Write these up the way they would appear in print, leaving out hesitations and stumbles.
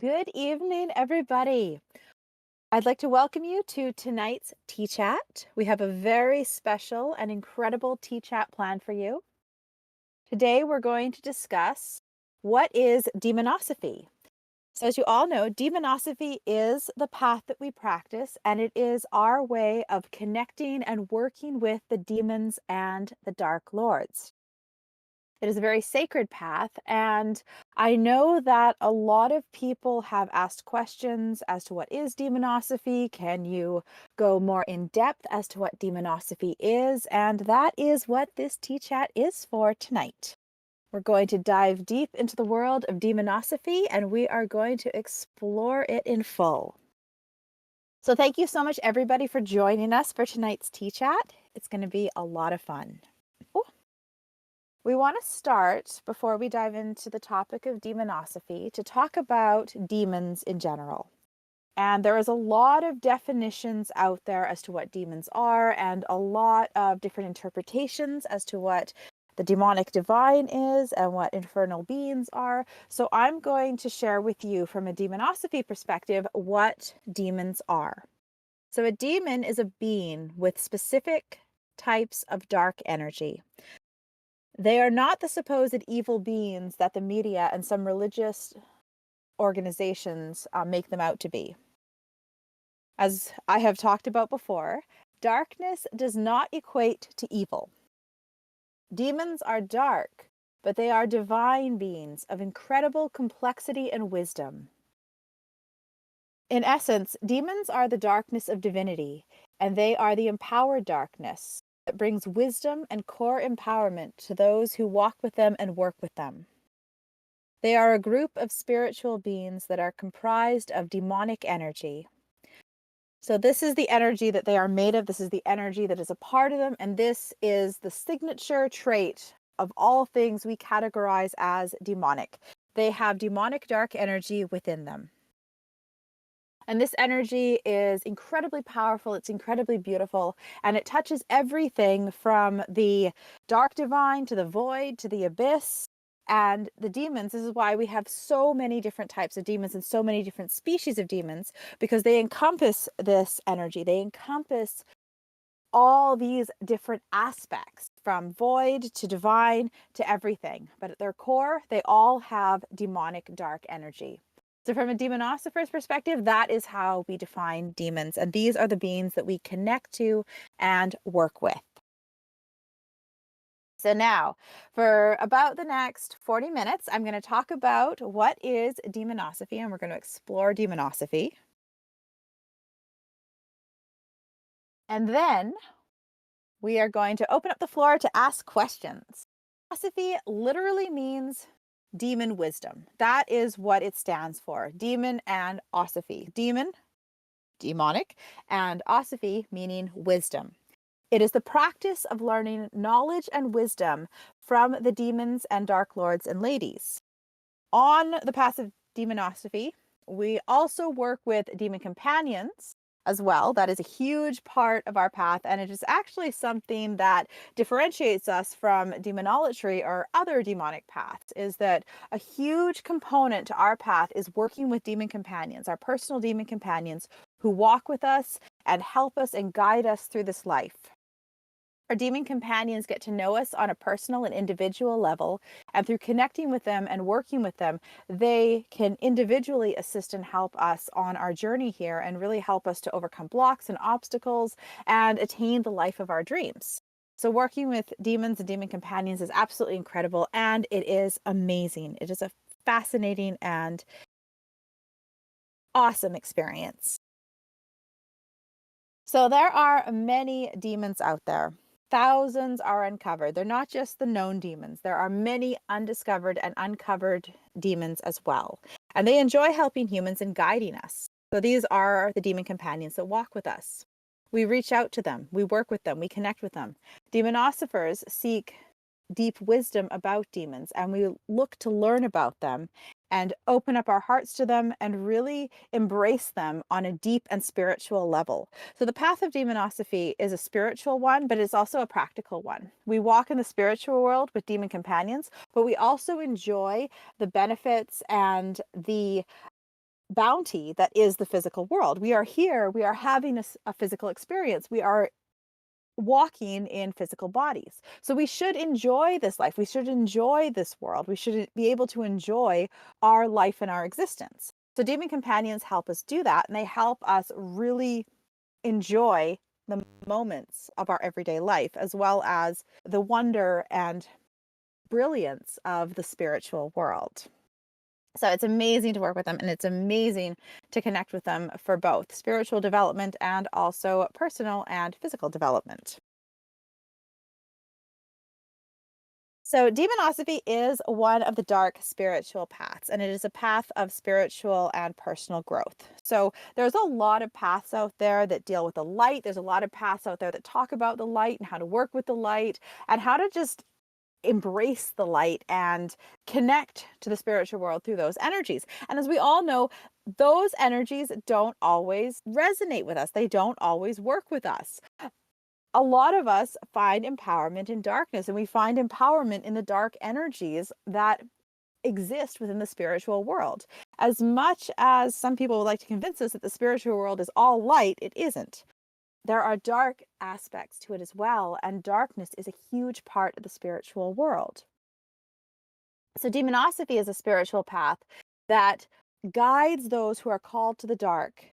Good evening, everybody. I'd like to welcome you to tonight's Tea Chat. We have a very special and incredible Tea Chat planned for you. Today, we're going to discuss what is demonosophy. So, as you all know, demonosophy is the path that we practice, and it is our way of connecting and working with the demons and the dark lords. It is a very sacred path, and I know that a lot of people have asked questions as to what is demonosophy. Can you go more in depth as to what demonosophy is? And that is what this tea chat is for tonight. We're going to dive deep into the world of demonosophy, and we are going to explore it in full. So thank you so much, everybody, for joining us for tonight's tea chat. It's going to be a lot of fun. We want to start, before we dive into the topic of demonosophy, to talk about demons in general. And there is a lot of definitions out there as to what demons are, and a lot of different interpretations as to what the demonic divine is and what infernal beings are. So I'm going to share with you from a demonosophy perspective what demons are. So a demon is a being with specific types of dark energy. They are not the supposed evil beings that the media and some religious organizations make them out to be. As I have talked about before, darkness does not equate to evil. Demons are dark, but they are divine beings of incredible complexity and wisdom. In essence, demons are the darkness of divinity, and they are the empowered darkness that brings wisdom and core empowerment to those who walk with them and work with them. They are a group of spiritual beings that are comprised of demonic energy. So this is the energy that they are made of. This is the energy that is a part of them. And this is the signature trait of all things we categorize as demonic. They have demonic dark energy within them. And this energy is incredibly powerful. It's incredibly beautiful. And it touches everything from the dark divine to the void to the abyss. And the demons, this is why we have so many different types of demons and so many different species of demons, because they encompass this energy. They encompass all these different aspects, from void to divine to everything. But at their core, they all have demonic dark energy. So from a demonosopher's perspective, that is how we define demons. And these are the beings that we connect to and work with. So now, for about the next 40 minutes, I'm going to talk about what is demonosophy, and we're going to explore demonosophy. And then we are going to open up the floor to ask questions. Demonosophy literally means demon wisdom. That is what it stands for. Demon and osophy. Demon, demonic, and osophy, meaning wisdom. It is the practice of learning knowledge and wisdom from the demons and dark lords and ladies. On the path of demonosophy, we also work with demon companions as well. That is a huge part of our path, and it is actually something that differentiates us from demonolatry or other demonic paths, is that a huge component to our path is working with demon companions, our personal demon companions who walk with us and help us and guide us through this life. Our demon companions get to know us on a personal and individual level, and through connecting with them and working with them, they can individually assist and help us on our journey here and really help us to overcome blocks and obstacles and attain the life of our dreams. So working with demons and demon companions is absolutely incredible, and it is amazing. It is a fascinating and awesome experience. So there are many demons out there. Thousands are uncovered. They're not just the known demons. There are many undiscovered and uncovered demons as well. And they enjoy helping humans and guiding us. So these are the demon companions that walk with us. We reach out to them. We work with them. We connect with them. Demonosophers seek deep wisdom about demons, and we look to learn about them and open up our hearts to them and really embrace them on a deep and spiritual level. So the path of demonosophy is a spiritual one, but it's also a practical one. We walk in the spiritual world with demon companions, but we also enjoy the benefits and the bounty that is the physical world. We are here, we are having a physical experience. We are walking in physical bodies. So we should enjoy this life. We should enjoy this world. We should be able to enjoy our life and our existence. So demon companions help us do that, and they help us really enjoy the moments of our everyday life, as well as the wonder and brilliance of the spiritual world. So it's amazing to work with them, and it's amazing to connect with them for both spiritual development and also personal and physical development. So, demonosophy is one of the dark spiritual paths, and it is a path of spiritual and personal growth. So, there's a lot of paths out there that deal with the light. There's a lot of paths out there that talk about the light and how to work with the light and how to just embrace the light and connect to the spiritual world through those energies. And as we all know, those energies don't always resonate with us, they don't always work with us. A lot of us find empowerment in darkness, and we find empowerment in the dark energies that exist within the spiritual world. As much as some people would like to convince us that the spiritual world is all light, it isn't. There are dark aspects to it as well, and darkness is a huge part of the spiritual world. So, demonosophy is a spiritual path that guides those who are called to the dark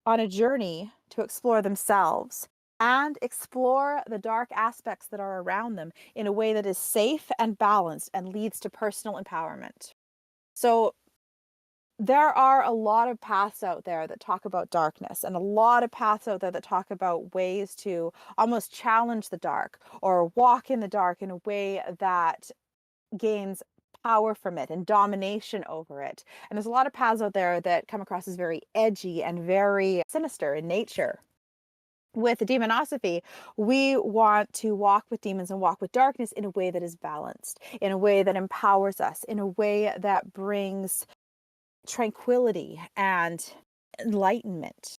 on a journey to explore themselves and explore the dark aspects that are around them in a way that is safe and balanced and leads to personal empowerment. So, there are a lot of paths out there that talk about darkness, and a lot of paths out there that talk about ways to almost challenge the dark or walk in the dark in a way that gains power from it and domination over it. And there's a lot of paths out there that come across as very edgy and very sinister in nature. With demonosophy, we want to walk with demons and walk with darkness in a way that is balanced, in a way that empowers us, in a way that brings tranquility and enlightenment.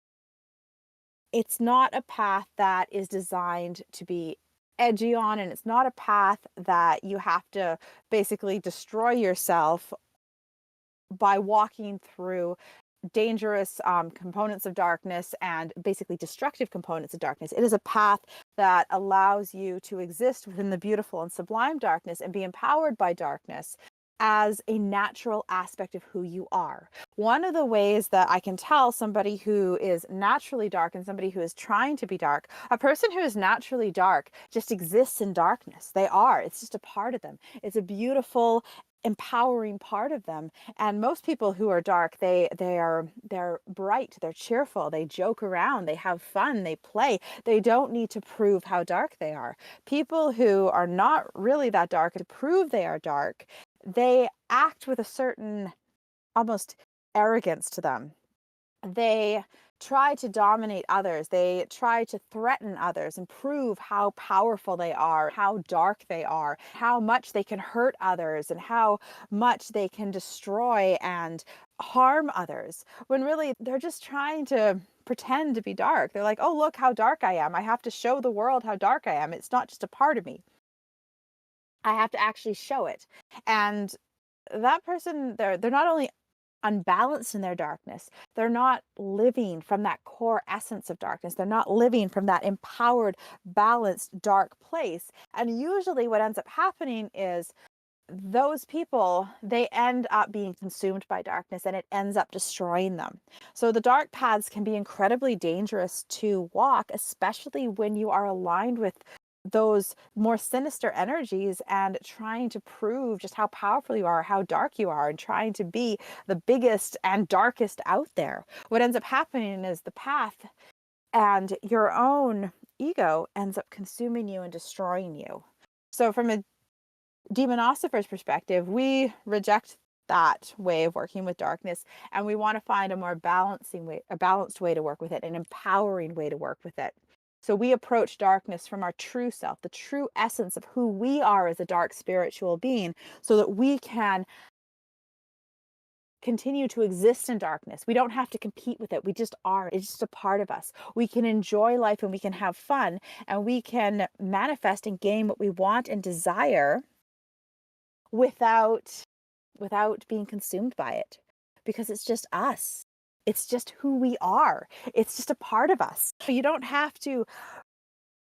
It's not a path that is designed to be edgy on, and it's not a path that you have to basically destroy yourself by walking through dangerous components of darkness and basically destructive components of darkness. It is a path that allows you to exist within the beautiful and sublime darkness and be empowered by darkness as a natural aspect of who you are. One of the ways that I can tell somebody who is naturally dark and somebody who is trying to be dark, a person who is naturally dark just exists in darkness. They are. It's just a part of them. It's a beautiful, empowering part of them. And most people who are dark, they're bright, they're cheerful, they joke around, they have fun, they play. They don't need to prove how dark they are. People who are not really that dark to prove they are dark, they act with a certain almost arrogance to them. They try to dominate others. They try to threaten others and prove how powerful they are, how dark they are, how much they can hurt others, and how much they can destroy and harm others. When really they're just trying to pretend to be dark. They're like, oh, look how dark I am. I have to show the world how dark I am. It's not just a part of me. I have to actually show it. And that person, they're not only unbalanced in their darkness. They're not living from that core essence of darkness. They're not living from that empowered, balanced, dark place. And usually what ends up happening is those people, they end up being consumed by darkness and it ends up destroying them. So the dark paths can be incredibly dangerous to walk, especially when you are aligned with those more sinister energies and trying to prove just how powerful you are, how dark you are, and trying to be the biggest and darkest out there. What ends up happening is the path and your own ego ends up consuming you and destroying you. So from a demonosopher's perspective, we reject that way of working with darkness, and we want to find a more a balanced way to work with it, an empowering way to work with it. So we approach darkness from our true self, the true essence of who we are as a dark spiritual being, so that we can continue to exist in darkness. We don't have to compete with it. We just are. It's just a part of us. We can enjoy life and we can have fun and we can manifest and gain what we want and desire without being consumed by it. because it's just us. It's just who we are. It's just a part of us. You don't have to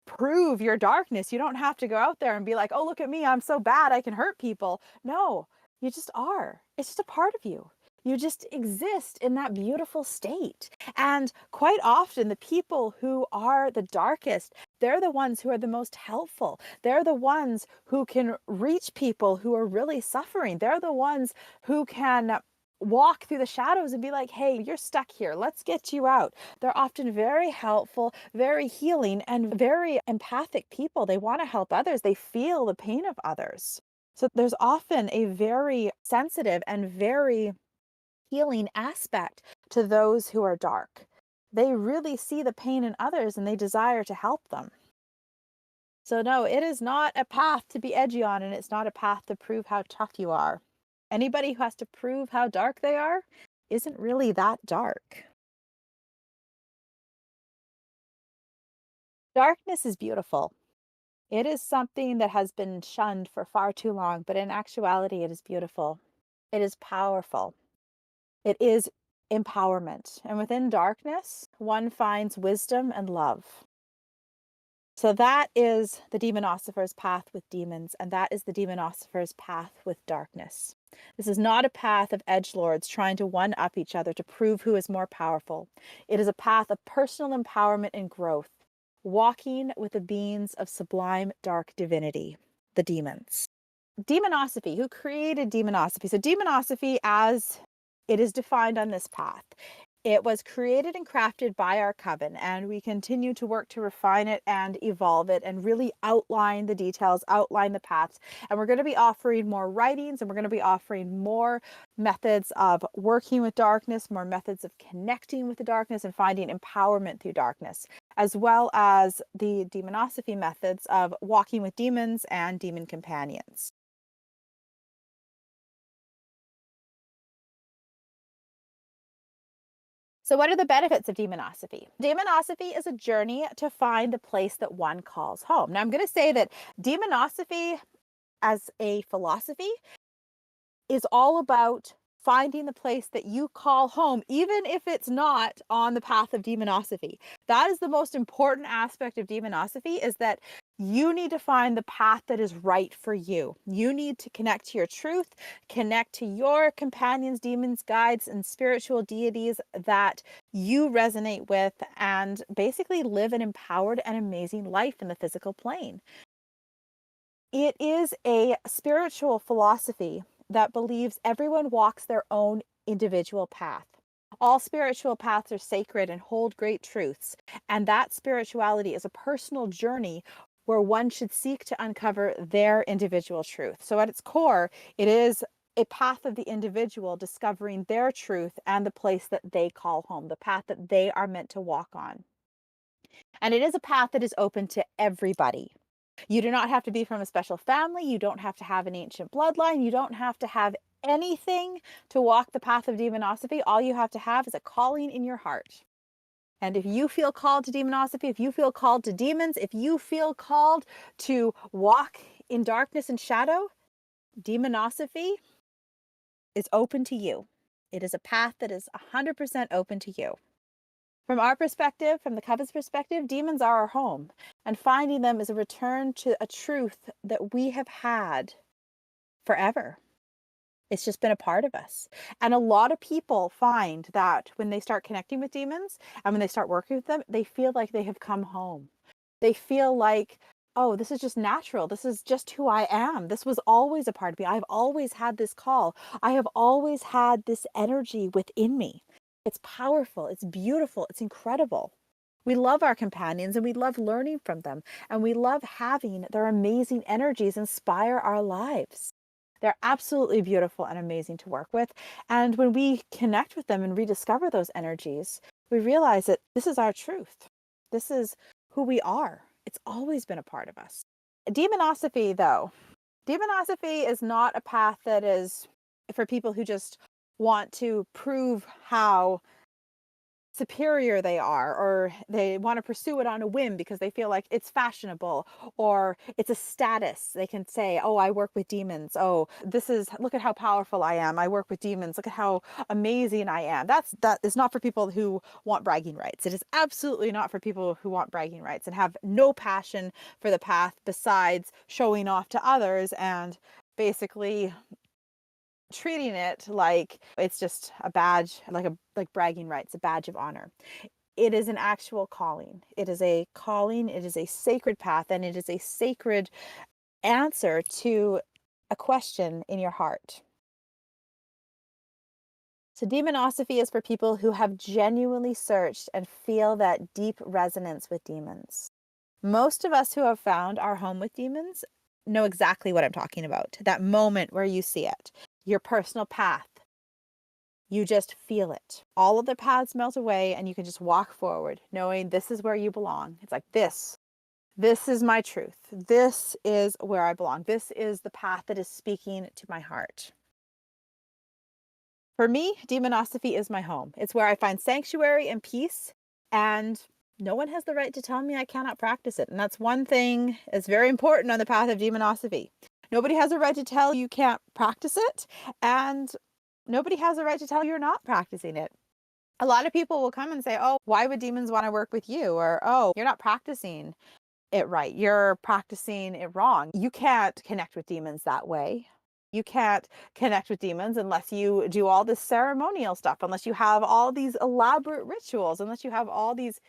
prove your darkness. You don't have to go out there and be like, oh, look at me. I'm so bad. I can hurt people. No, you just are. It's just a part of you. You just exist in that beautiful state. And quite often, the people who are the darkest, they're the ones who are the most helpful. They're the ones who can reach people who are really suffering. They're the ones who can walk through the shadows and be like, hey, you're stuck here. Let's get you out. They're often very helpful, very healing, and very empathic people. They want to help others. They feel the pain of others. So there's often a very sensitive and very healing aspect to those who are dark. They really see the pain in others and they desire to help them. So, no, it is not a path to be edgy on, and it's not a path to prove how tough you are. Anybody who has to prove how dark they are isn't really that dark. Darkness is beautiful. It is something that has been shunned for far too long, but in actuality, it is beautiful. It is powerful. It is empowerment. And within darkness, one finds wisdom and love. So that is the demonosopher's path with demons, and that is the demonosopher's path with darkness. This is not a path of edgelords trying to one up each other to prove who is more powerful. It is a path of personal empowerment and growth, walking with the beings of sublime dark divinity, the demons. Demonosophy, who created demonosophy? So demonosophy, as it is defined on this path, it was created and crafted by our coven, and we continue to work to refine it and evolve it and really outline the details, outline the paths. And we're going to be offering more writings, and we're going to be offering more methods of working with darkness, more methods of connecting with the darkness and finding empowerment through darkness, as well as the demonosophy methods of walking with demons and demon companions. So, what are the benefits of demonosophy? Demonosophy is a journey to find the place that one calls home. Now, I'm going to say that demonosophy as a philosophy is all about finding the place that you call home, even if it's not on the path of demonosophy. That is the most important aspect of demonosophy, is that you need to find the path that is right for you. You need to connect to your truth, connect to your companions, demons, guides, and spiritual deities that you resonate with, and basically live an empowered and amazing life in the physical plane. It is a spiritual philosophy that believes everyone walks their own individual path. All spiritual paths are sacred and hold great truths, and that spirituality is a personal journey where one should seek to uncover their individual truth. So, at its core, it is a path of the individual discovering their truth and the place that they call home, the path that they are meant to walk on. And it is a path that is open to everybody. You do not have to be from a special family. You don't have to have an ancient bloodline. You don't have to have anything to walk the path of demonosophy. All you have to have is a calling in your heart. And if you feel called to demonosophy, if you feel called to demons, if you feel called to walk in darkness and shadow, demonosophy is open to you. It is a path that is 100% open to you. From our perspective, from the coven's perspective, demons are our home, and finding them is a return to a truth that we have had forever. It's just been a part of us. And a lot of people find that when they start connecting with demons and when they start working with them, they feel like they have come home. They feel like, oh, this is just natural. This is just who I am. This was always a part of me. I've always had this call. I have always had this energy within me. It's powerful. It's beautiful. It's incredible. We love our companions and we love learning from them. And we love having their amazing energies inspire our lives. They're absolutely beautiful and amazing to work with. And when we connect with them and rediscover those energies, we realize that this is our truth. This is who we are. It's always been a part of us. Demonosophy, though, demonosophy is not a path that is for people who just want to prove how superior they are, or they want to pursue it on a whim because they feel like it's fashionable or it's a status. They can say, "Oh, I work with demons. Oh, look at how powerful I am. I work with demons. Look at how amazing I am." That is not for people who want bragging rights. It is absolutely not for people who want bragging rights and have no passion for the path besides showing off to others and basically treating it like it's just a badge, like bragging rights, a badge of honor. It is an actual calling. It is a calling, it is a sacred path, and it is a sacred answer to a question in your heart. So demonosophy is for people who have genuinely searched and feel that deep resonance with demons. Most of us who have found our home with demons know exactly what I'm talking about. That moment where you see it, your personal path. You just feel it. All of the paths melt away and you can just walk forward knowing this is where you belong. It's like this is my truth. This is where I belong. This is the path that is speaking to my heart. For me, demonosophy is my home. It's where I find sanctuary and peace, and no one has the right to tell me I cannot practice it. And that's one thing that's very important on the path of demonosophy. Nobody has a right to tell you can't practice it, and nobody has a right to tell you're not practicing it. A lot of people will come and say, "Oh, why would demons want to work with you?" Or, "Oh, you're not practicing it right. You're practicing it wrong. You can't connect with demons that way. You can't connect with demons unless you do all this ceremonial stuff, unless you have all these elaborate rituals, unless you have all these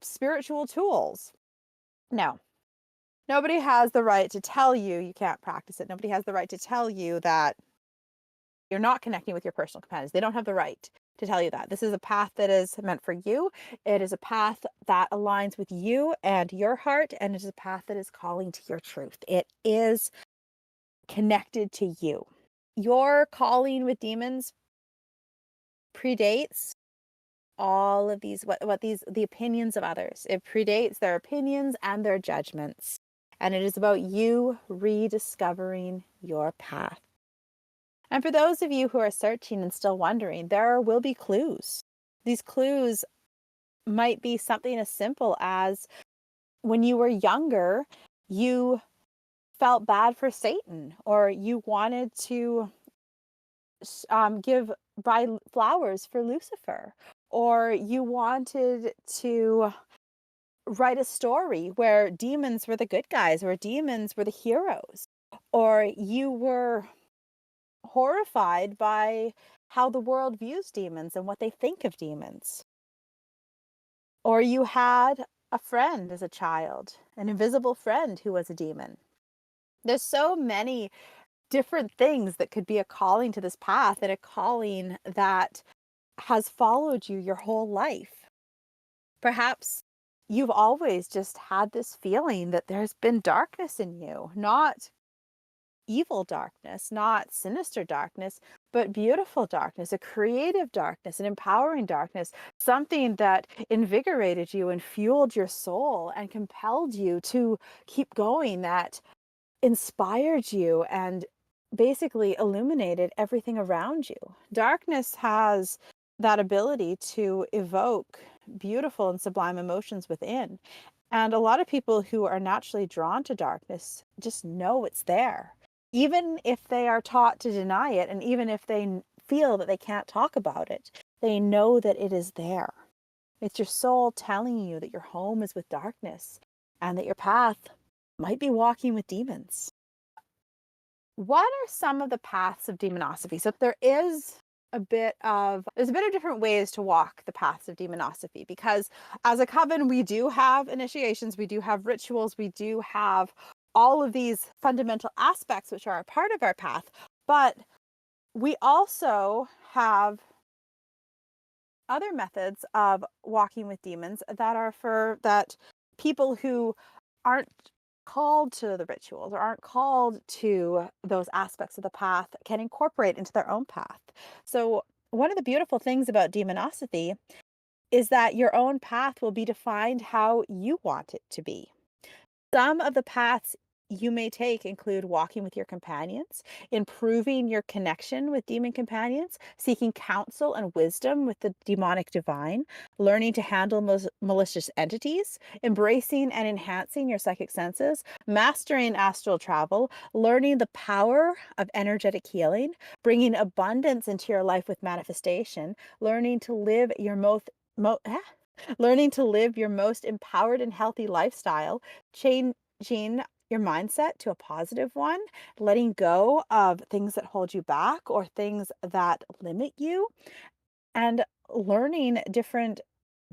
spiritual tools." No, nobody has the right to tell you you can't practice it. Nobody has the right to tell you that you're not connecting with your personal companions. They don't have the right to tell you that. This is a path that is meant for you. It is a path that aligns with you and your heart, and it is a path that is calling to your truth. It is connected to you. Your calling with demons predates all of these what these the opinions of others. It predates their opinions and their judgments. And it is about you rediscovering your path. And for those of you who are searching and still wondering, there will be clues. These clues might be something as simple as when you were younger, you felt bad for Satan, or you wanted to buy flowers for Lucifer, or you wanted to write a story where demons were the good guys, or demons were the heroes, or you were horrified by how the world views demons and what they think of demons. Or you had a friend as a child, an invisible friend who was a demon. There's so many different things that could be a calling to this path, and a calling that has followed you your whole life. Perhaps you've always just had this feeling that there's been darkness in you, not evil darkness, not sinister darkness, but beautiful darkness, a creative darkness, an empowering darkness, something that invigorated you and fueled your soul and compelled you to keep going, that inspired you and basically illuminated everything around you. Darkness has that ability to evoke beautiful and sublime emotions within. And a lot of people who are naturally drawn to darkness just know it's there. Even if they are taught to deny it, and even if they feel that they can't talk about it, they know that it is there. It's your soul telling you that your home is with darkness and that your path might be walking with demons. What are some of the paths of demonosophy? So there's a bit of different ways to walk the paths of demonosophy, because as a coven, we do have initiations, we do have rituals, we do have all of these fundamental aspects which are a part of our path, but we also have other methods of walking with demons that are for that people who aren't called to the rituals or aren't called to those aspects of the path can incorporate into their own path. So one of the beautiful things about demonosophy is that your own path will be defined how you want it to be. Some of the paths you may take include walking with your companions, improving your connection with demon companions, seeking counsel and wisdom with the demonic divine, learning to handle malicious entities, embracing and enhancing your psychic senses, mastering astral travel, learning the power of energetic healing, bringing abundance into your life with manifestation, learning to live your learning to live your most empowered and healthy lifestyle, changing your mindset to a positive one, letting go of things that hold you back or things that limit you, and learning different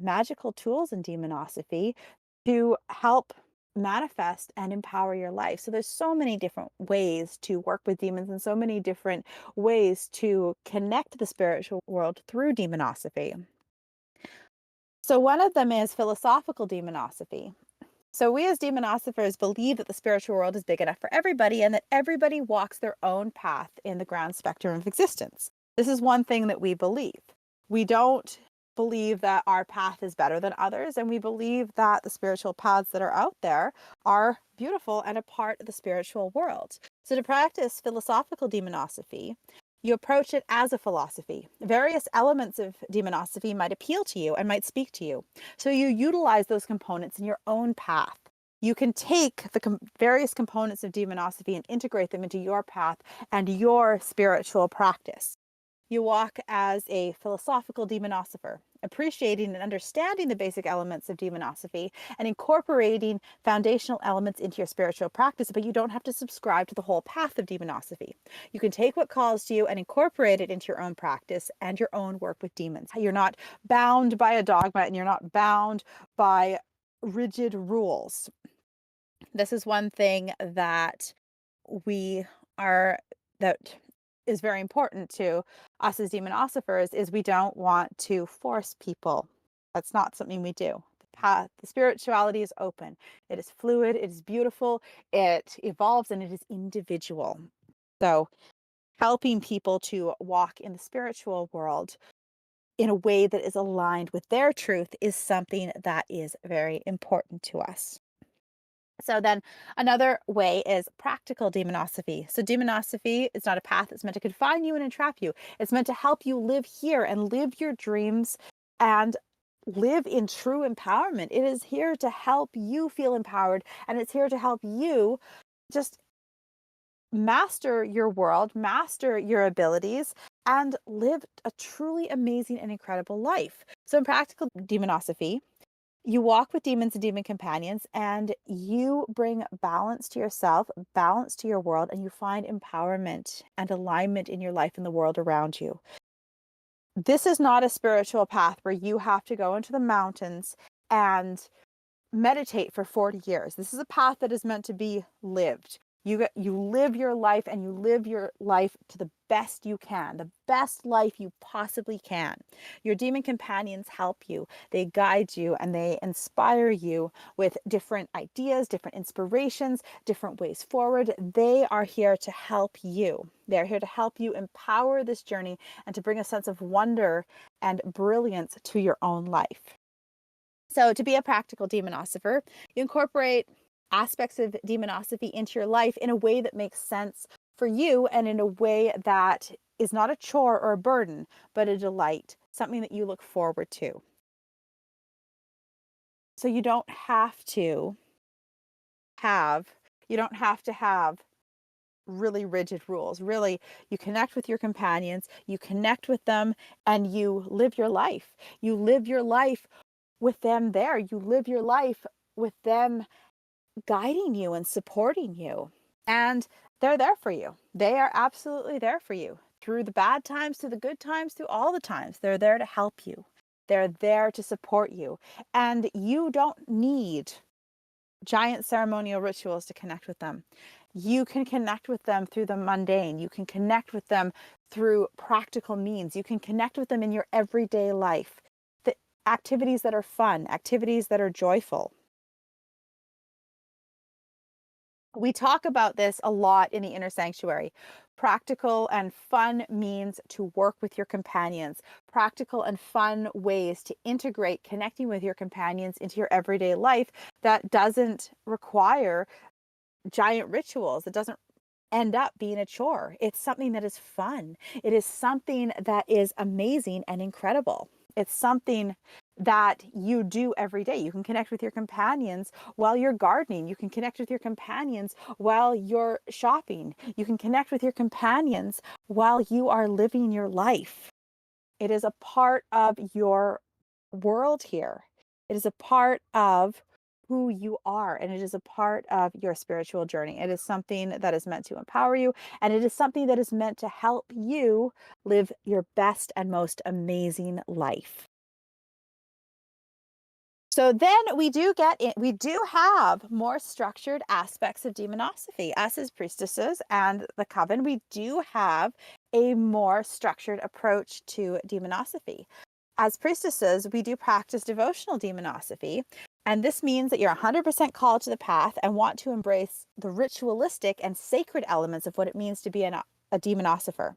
magical tools in demonosophy to help manifest and empower your life. So there's so many different ways to work with demons and so many different ways to connect the spiritual world through demonosophy. So one of them is philosophical demonosophy. So we as demonosophers believe that the spiritual world is big enough for everybody and that everybody walks their own path in the ground spectrum of existence. This is one thing that we believe. We don't believe that our path is better than others, and we believe that the spiritual paths that are out there are beautiful and a part of the spiritual world. So to practice philosophical demonosophy, you approach it as a philosophy. Various elements of demonosophy might appeal to you and might speak to you. So you utilize those components in your own path. You can take the various components of demonosophy and integrate them into your path and your spiritual practice. You walk as a philosophical demonosopher, appreciating and understanding the basic elements of demonosophy and incorporating foundational elements into your spiritual practice, but you don't have to subscribe to the whole path of demonosophy. You can take what calls to you and incorporate it into your own practice and your own work with demons. You're not bound by a dogma and you're not bound by rigid rules. This is one thing that we are that is very important to us as demonosophers is we don't want to force people. That's not something we do. The spirituality is open. It is fluid, it is beautiful, it evolves, and it is individual. So helping people to walk in the spiritual world in a way that is aligned with their truth is something that is very important to us. So then another way is practical demonosophy. So demonosophy is not a path that's meant to confine you and entrap you. It's meant to help you live here and live your dreams and live in true empowerment. It is here to help you feel empowered, and it's here to help you just master your world, master your abilities, and live a truly amazing and incredible life. So in practical demonosophy, you walk with demons and demon companions, and you bring balance to yourself, balance to your world, and you find empowerment and alignment in your life and the world around you. This is not a spiritual path where you have to go into the mountains and meditate for 40 years. This is a path that is meant to be lived. You live your life, and you live your life to the best you can, the best life you possibly can. Your demon companions help you. They guide you and they inspire you with different ideas, different inspirations, different ways forward. They are here to help you. They're here to help you empower this journey and to bring a sense of wonder and brilliance to your own life. So to be a practical demonosopher, you incorporate aspects of demonosophy into your life in a way that makes sense for you and in a way that is not a chore or a burden, but a delight, something that you look forward to. So have, you don't have to have really rigid rules. Really, you connect with your companions, you connect with them, and you live your life. You live your life with them there. You live your life with them guiding you and supporting you. And they're there for you. They are absolutely there for you through the bad times, through the good times, through all the times. They're there to help you. They're there to support you. And you don't need giant ceremonial rituals to connect with them. You can connect with them through the mundane. You can connect with them through practical means. You can connect with them in your everyday life. The activities that are fun, activities that are joyful. We talk about this a lot in the inner sanctuary. Practical and fun means to work with your companions. Practical and fun ways to integrate connecting with your companions into your everyday life that doesn't require giant rituals. It doesn't end up being a chore. It's something that is fun. It is something that is amazing and incredible. It's something that you do every day. You can connect with your companions while you're gardening. You can connect with your companions while you're shopping. You can connect with your companions while you are living your life. It is a part of your world here. It is a part of who you are, and it is a part of your spiritual journey. It is something that is meant to empower you, and it is something that is meant to help you live your best and most amazing life. So then we do have more structured aspects of demonosophy. Us as priestesses and the coven, we do have a more structured approach to demonosophy. As priestesses, we do practice devotional demonosophy. And this means that you're 100% called to the path and want to embrace the ritualistic and sacred elements of what it means to be a demonosopher.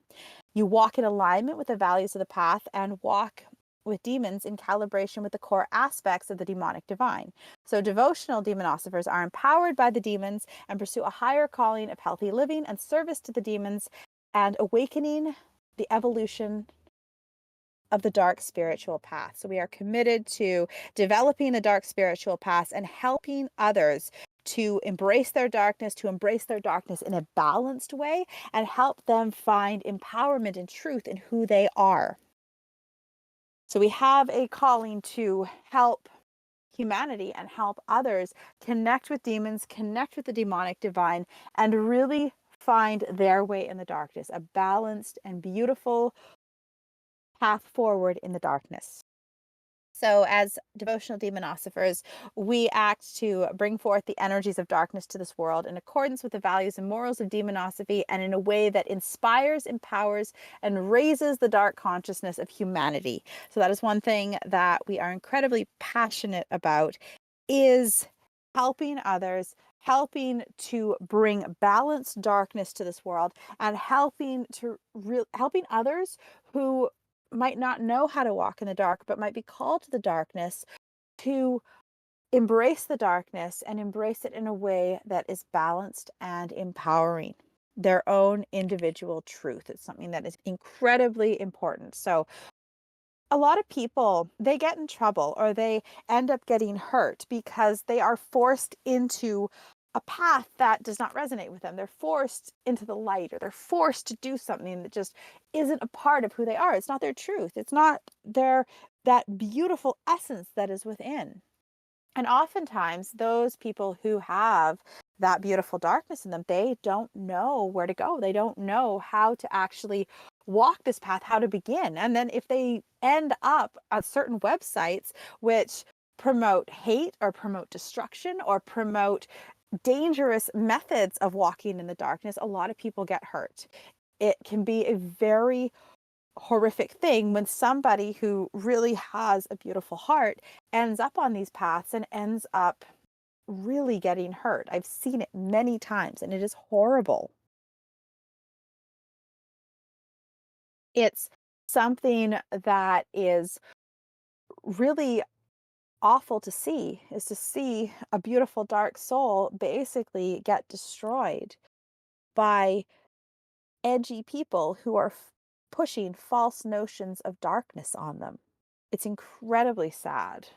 You walk in alignment with the values of the path and walk with demons in calibration with the core aspects of the demonic divine. So devotional demonosophers are empowered by the demons and pursue a higher calling of healthy living and service to the demons and awakening the evolution of the dark spiritual path. So we are committed to developing the dark spiritual path and helping others to embrace their darkness in a balanced way and help them find empowerment and truth in who they are. So we have a calling to help humanity and help others connect with demons, connect with the demonic divine, and really find their way in the darkness, a balanced and beautiful path forward in the darkness. So as devotional demonosophers, we act to bring forth the energies of darkness to this world in accordance with the values and morals of demonosophy and in a way that inspires, empowers, and raises the dark consciousness of humanity. So that is one thing that we are incredibly passionate about, is helping others, helping to bring balanced darkness to this world, and helping others who might not know how to walk in the dark, but might be called to the darkness, to embrace the darkness and embrace it in a way that is balanced and empowering their own individual truth. It's something that is incredibly important. So a lot of people, they get in trouble or they end up getting hurt because they are forced into a path that does not resonate with them. They're forced into the light, or they're forced to do something that just isn't a part of who they are. It's not their truth. It's not that beautiful essence that is within. And oftentimes, those people who have that beautiful darkness in them, they don't know where to go. They don't know how to actually walk this path, how to begin. And then if they end up at certain websites which promote hate or promote destruction or promote dangerous methods of walking in the darkness, a lot of people get hurt. It can be a very horrific thing when somebody who really has a beautiful heart ends up on these paths and ends up really getting hurt. I've seen it many times and it is horrible. It's something that is really awful to see, is to see a beautiful dark soul basically get destroyed by edgy people who are pushing false notions of darkness on them. It's incredibly sad.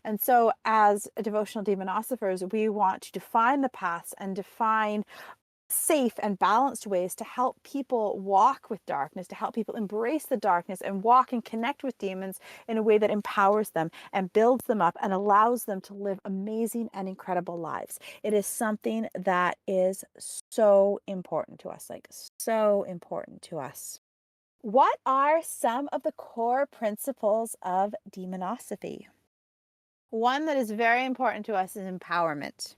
And so, as devotional demonosophers, we want to define the paths and define safe and balanced ways to help people walk with darkness, to help people embrace the darkness and walk and connect with demons in a way that empowers them and builds them up and allows them to live amazing and incredible lives. It is something that is so important to us, like so important to us. What are some of the core principles of demonosophy? One that is very important to us is empowerment.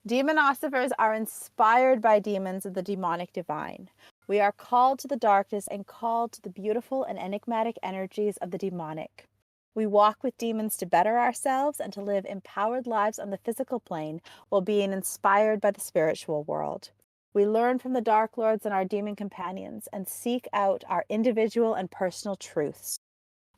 Demonosophers are inspired by demons of the demonic divine. We are called to the darkness and called to the beautiful and enigmatic energies of the demonic. We walk with demons to better ourselves and to live empowered lives on the physical plane while being inspired by the spiritual world. We learn from the Dark Lords and our demon companions and seek out our individual and personal truths.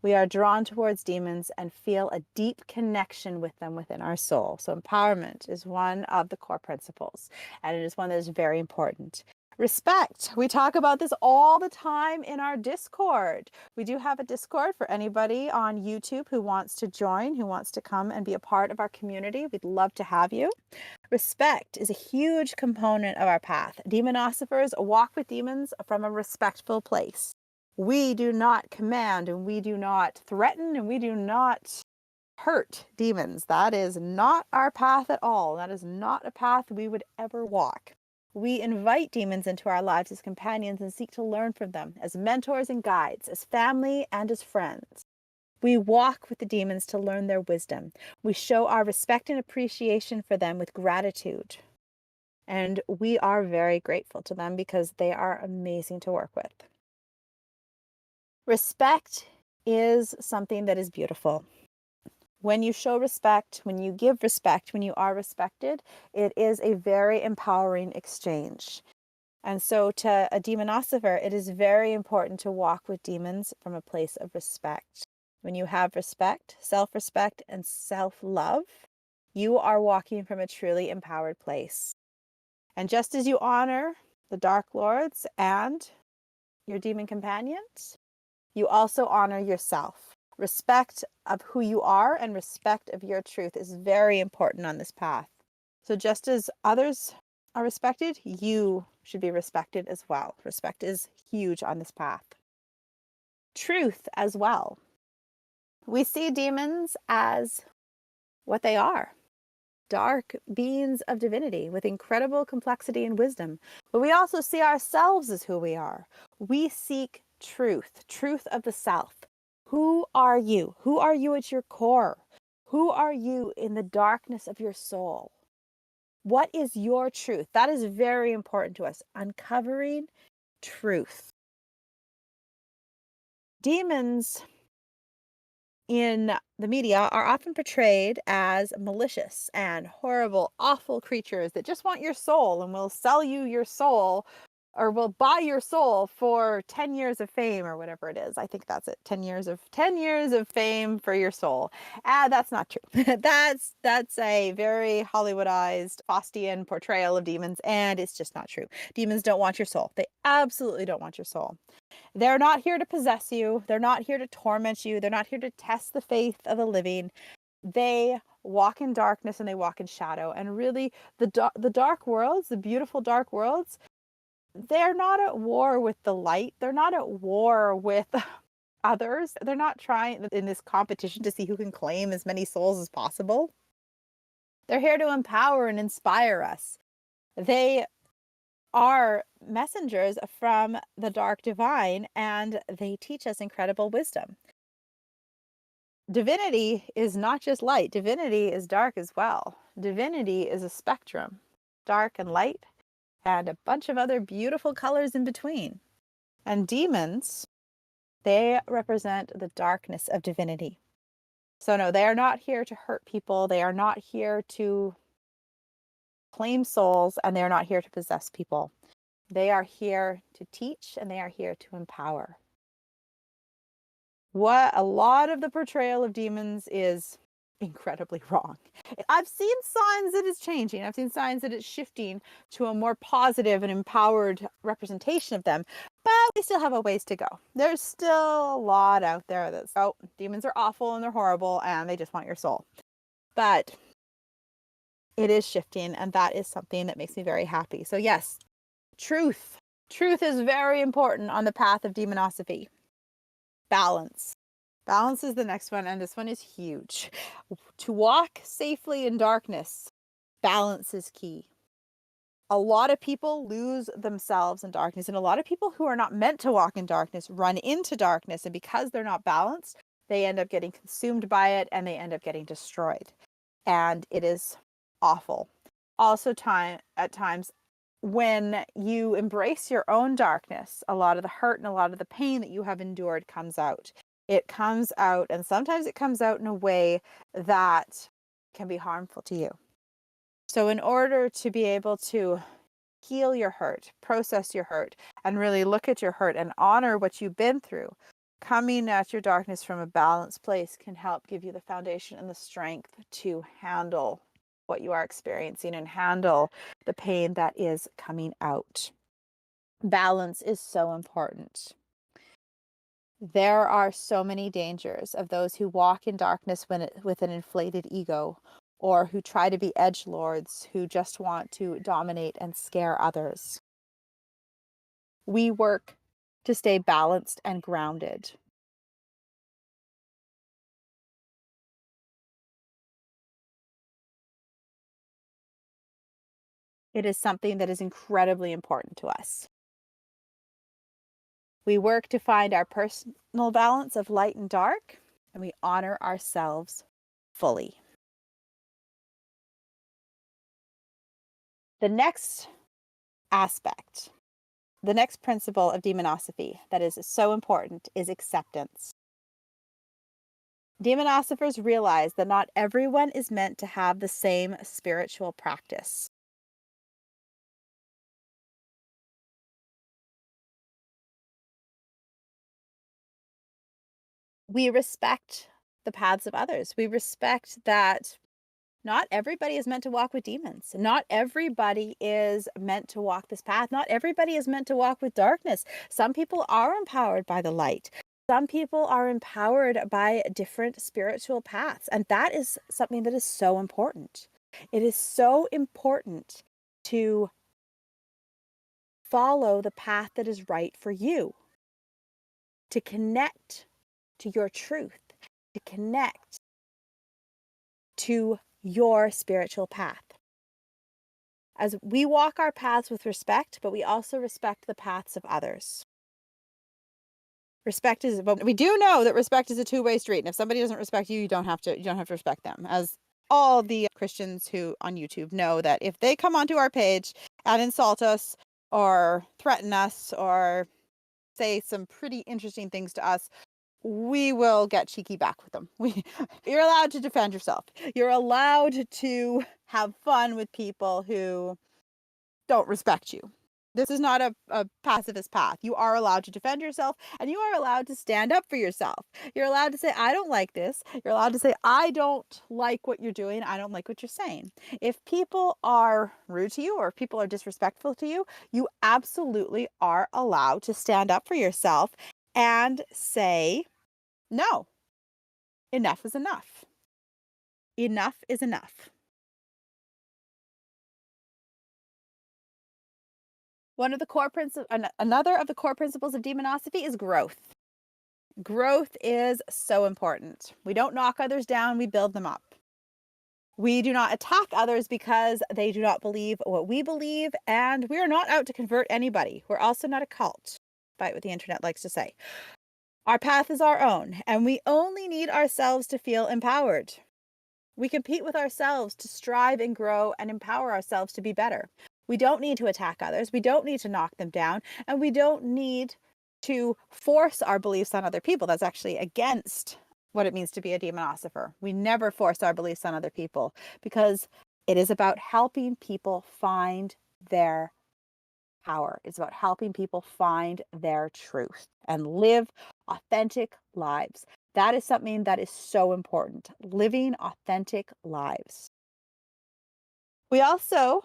We are drawn towards demons and feel a deep connection with them within our soul. So empowerment is one of the core principles, and it is one that is very important. Respect. We talk about this all the time in our Discord. We do have a Discord for anybody on YouTube who wants to join, who wants to come and be a part of our community. We'd love to have you. Respect is a huge component of our path. Demonosophers walk with demons from a respectful place. We do not command, and we do not threaten, and we do not hurt demons. That is not our path at all. That is not a path we would ever walk. We invite demons into our lives as companions and seek to learn from them as mentors and guides, as family and as friends. We walk with the demons to learn their wisdom. We show our respect and appreciation for them with gratitude. And we are very grateful to them because they are amazing to work with. Respect is something that is beautiful. When you show respect, when you give respect, when you are respected, it is a very empowering exchange. And so to a demonosopher, it is very important to walk with demons from a place of respect. When you have respect, self-respect, and self-love, you are walking from a truly empowered place. And just as you honor the Dark Lords and your demon companions, you also honor yourself. Respect of who you are and respect of your truth is very important on this path. So just as others are respected, you should be respected as well. Respect is huge on this path. Truth as well. We see demons as what they are. Dark beings of divinity with incredible complexity and wisdom. But we also see ourselves as who we are. We seek truth, truth of the self. Who are you? Who are you at your core? Who are you in the darkness of your soul? What is your truth? That is very important to us. Uncovering truth. Demons in the media are often portrayed as malicious and horrible, awful creatures that just want your soul and will sell you your soul or will buy your soul for 10 years of fame or whatever it is. I think that's it. 10 years of fame for your soul. That's not true. that's a very Hollywoodized Faustian portrayal of demons, and it's just not true. Demons don't want your soul. They absolutely don't want your soul. They're not here to possess you. They're not here to torment you. They're not here to test the faith of the living. They walk in darkness and they walk in shadow. And really, the dark worlds, the beautiful dark worlds, they're not at war with the light. They're not at war with others. They're not trying in this competition to see who can claim as many souls as possible. They're here to empower and inspire us. They are messengers from the dark divine, and they teach us incredible wisdom. Divinity is not just light. Divinity is dark as well. Divinity is a spectrum, dark and light, and a bunch of other beautiful colors in between. And demons, they represent the darkness of divinity. So no, they are not here to hurt people. They are not here to claim souls, and they are not here to possess people. They are here to teach, and they are here to empower. What a lot of the portrayal of demons is incredibly wrong. I've seen signs that it's changing. I've seen signs that it's shifting to a more positive and empowered representation of them, but we still have a ways to go. There's still a lot out there that's, oh, demons are awful and they're horrible and they just want your soul. But it is shifting, and that is something that makes me very happy. So yes, truth. Truth is very important on the path of demonosophy. Balance. Balance is the next one, and this one is huge. To walk safely in darkness, balance is key. A lot of people lose themselves in darkness, and a lot of people who are not meant to walk in darkness run into darkness, and because they're not balanced, they end up getting consumed by it, and they end up getting destroyed. And it is awful. Also, at times, when you embrace your own darkness, a lot of the hurt and a lot of the pain that you have endured comes out. It comes out, and sometimes it comes out in a way that can be harmful to you. So in order to be able to heal your hurt, process your hurt, and really look at your hurt and honor what you've been through, Coming at your darkness from a balanced place can help give you the foundation and the strength to handle what you are experiencing and handle the pain that is coming out. Balance is so important. There are so many dangers of those who walk in darkness with an inflated ego, or who try to be edgelords, who just want to dominate and scare others. We work to stay balanced and grounded. It is something that is incredibly important to us. We work to find our personal balance of light and dark, and we honor ourselves fully. The next aspect, the next principle of demonosophy that is so important is acceptance. Demonosophers realize that not everyone is meant to have the same spiritual practice. We respect the paths of others. We respect that not everybody is meant to walk with demons. Not everybody is meant to walk this path. Not everybody is meant to walk with darkness. Some people are empowered by the light. Some people are empowered by different spiritual paths. And that is something that is so important. It is so important to follow the path that is right for you, to connect to your truth, to connect to your spiritual path. As we walk our paths with respect, but we also respect the paths of others. Respect is, but we do know that respect is a two-way street. And if somebody doesn't respect you, you don't have to respect them. As all the Christians who on YouTube know, that if they come onto our page and insult us or threaten us or say some pretty interesting things to us, we will get cheeky back with them. You're allowed to defend yourself. You're allowed to have fun with people who don't respect you. This is not a pacifist path. You are allowed to defend yourself, and you are allowed to stand up for yourself. You're allowed to say, I don't like this. You're allowed to say, I don't like what you're doing. I don't like what you're saying. If people are rude to you or if people are disrespectful to you, you absolutely are allowed to stand up for yourself and say, no, enough is enough. Enough is enough. Another of the core principles of demonosophy is growth. Growth is so important. We don't knock others down, we build them up. We do not attack others because they do not believe what we believe, and we are not out to convert anybody. We're also not a cult, despite what the internet likes to say. Our path is our own, and we only need ourselves to feel empowered. We compete with ourselves to strive and grow and empower ourselves to be better. We don't need to attack others. We don't need to knock them down. And we don't need to force our beliefs on other people. That's actually against what it means to be a demonosopher. We never force our beliefs on other people because it is about helping people find their power. It's about helping people find their truth and live authentic lives. That is something that is so important. Living authentic lives. We also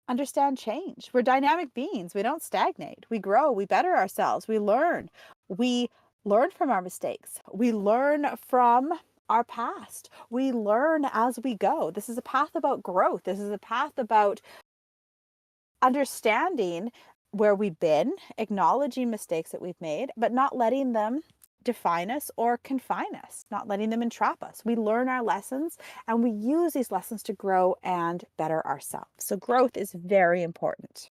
understand change. We're dynamic beings. We don't stagnate. We grow. We better ourselves. We learn. We learn from our mistakes. We learn from our past. We learn as we go. This is a path about growth. This is a path about understanding where we've been, acknowledging mistakes that we've made, but not letting them define us or confine us, not letting them entrap us. We learn our lessons and we use these lessons to grow and better ourselves. So growth is very important.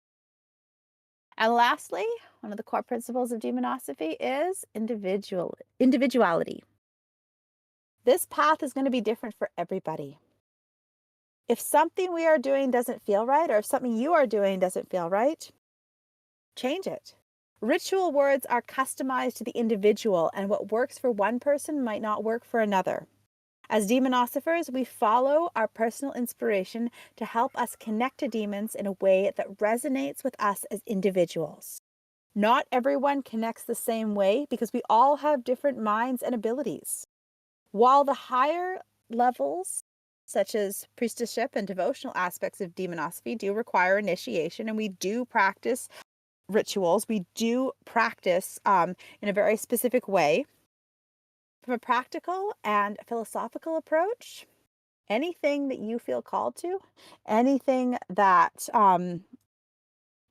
And lastly, one of the core principles of demonosophy is individuality. This path is going to be different for everybody. If something we are doing doesn't feel right, or if something you are doing doesn't feel right, change it. Ritual words are customized to the individual, and what works for one person might not work for another. As demonosophers, we follow our personal inspiration to help us connect to demons in a way that resonates with us as individuals. Not everyone connects the same way because we all have different minds and abilities. While the higher levels, such as priestessship and devotional aspects of demonosophy, do require initiation, and we do practice rituals, we do practice in a very specific way. From a practical and philosophical approach, anything that you feel called to, anything that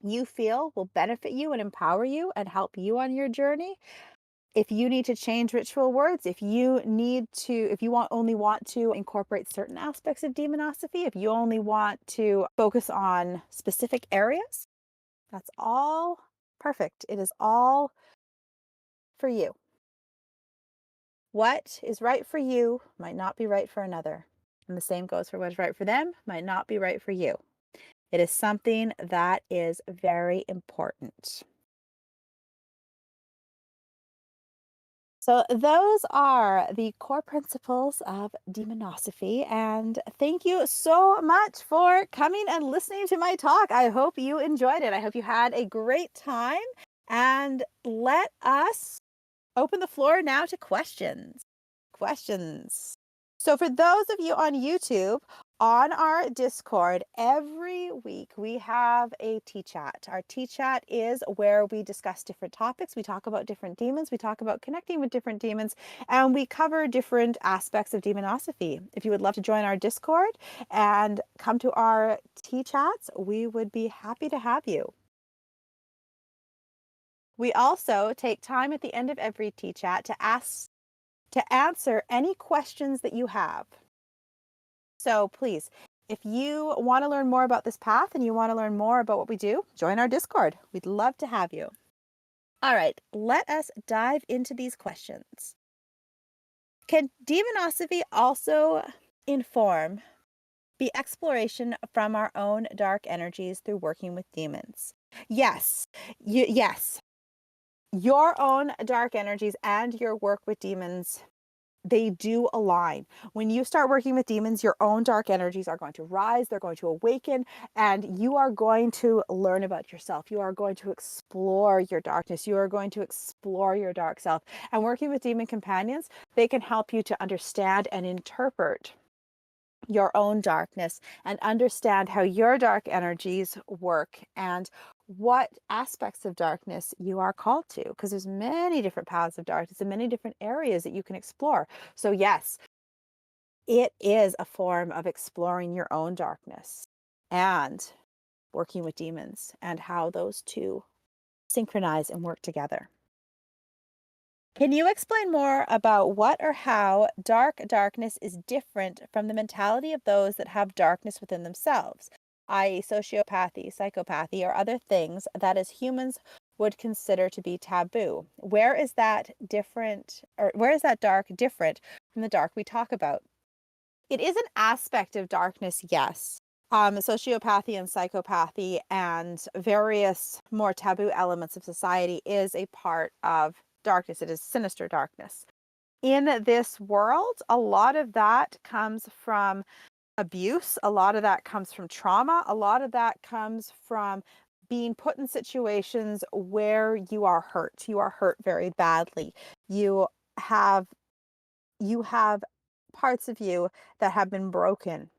you feel will benefit you and empower you and help you on your journey. If you need to change ritual words, if you only want to incorporate certain aspects of demonosophy, if you only want to focus on specific areas, that's all perfect. It is all for you. What is right for you might not be right for another. And the same goes for what's right for them, might not be right for you. It is something that is very important. So, those are the core principles of demonosophy. And thank you so much for coming and listening to my talk. I hope you enjoyed it. I hope you had a great time. And let us open the floor now to questions. Questions. So, for those of you on YouTube, on our Discord, every week we have a tea chat. Our tea chat is where we discuss different topics. We talk about different demons. We talk about connecting with different demons, and we cover different aspects of demonosophy. If you would love to join our Discord and come to our tea chats, we would be happy to have you. We also take time at the end of every tea chat to answer any questions that you have. So please, if you want to learn more about this path and you want to learn more about what we do, join our Discord. We'd love to have you. All right, let us dive into these questions. Can demonosophy also inform the exploration from our own dark energies through working with demons? Yes. Yes. Your own dark energies and your work with demons, they do align. When you start working with demons, your own dark energies are going to rise, they're going to awaken, and you are going to learn about yourself. You are going to explore your darkness. You are going to explore your dark self. And working with demon companions, they can help you to understand and interpret your own darkness and understand how your dark energies work and what aspects of darkness you are called to, because there's many different paths of darkness and many different areas that you can explore. So yes, it is a form of exploring your own darkness and working with demons and how those two synchronize and work together. Can you explain more about what or how darkness is different from the mentality of those that have darkness within themselves, i.e., sociopathy, psychopathy, or other things that as humans would consider to be taboo? Where is that different, or where is that dark different from the dark we talk about? It is an aspect of darkness, yes. Sociopathy and psychopathy and various more taboo elements of society is a part of darkness. It is sinister darkness. In this world, a lot of that comes from abuse. A lot of that comes from trauma. A lot of that comes from being put in situations where you are hurt. You are hurt very badly. Have you have parts of you that have been broken.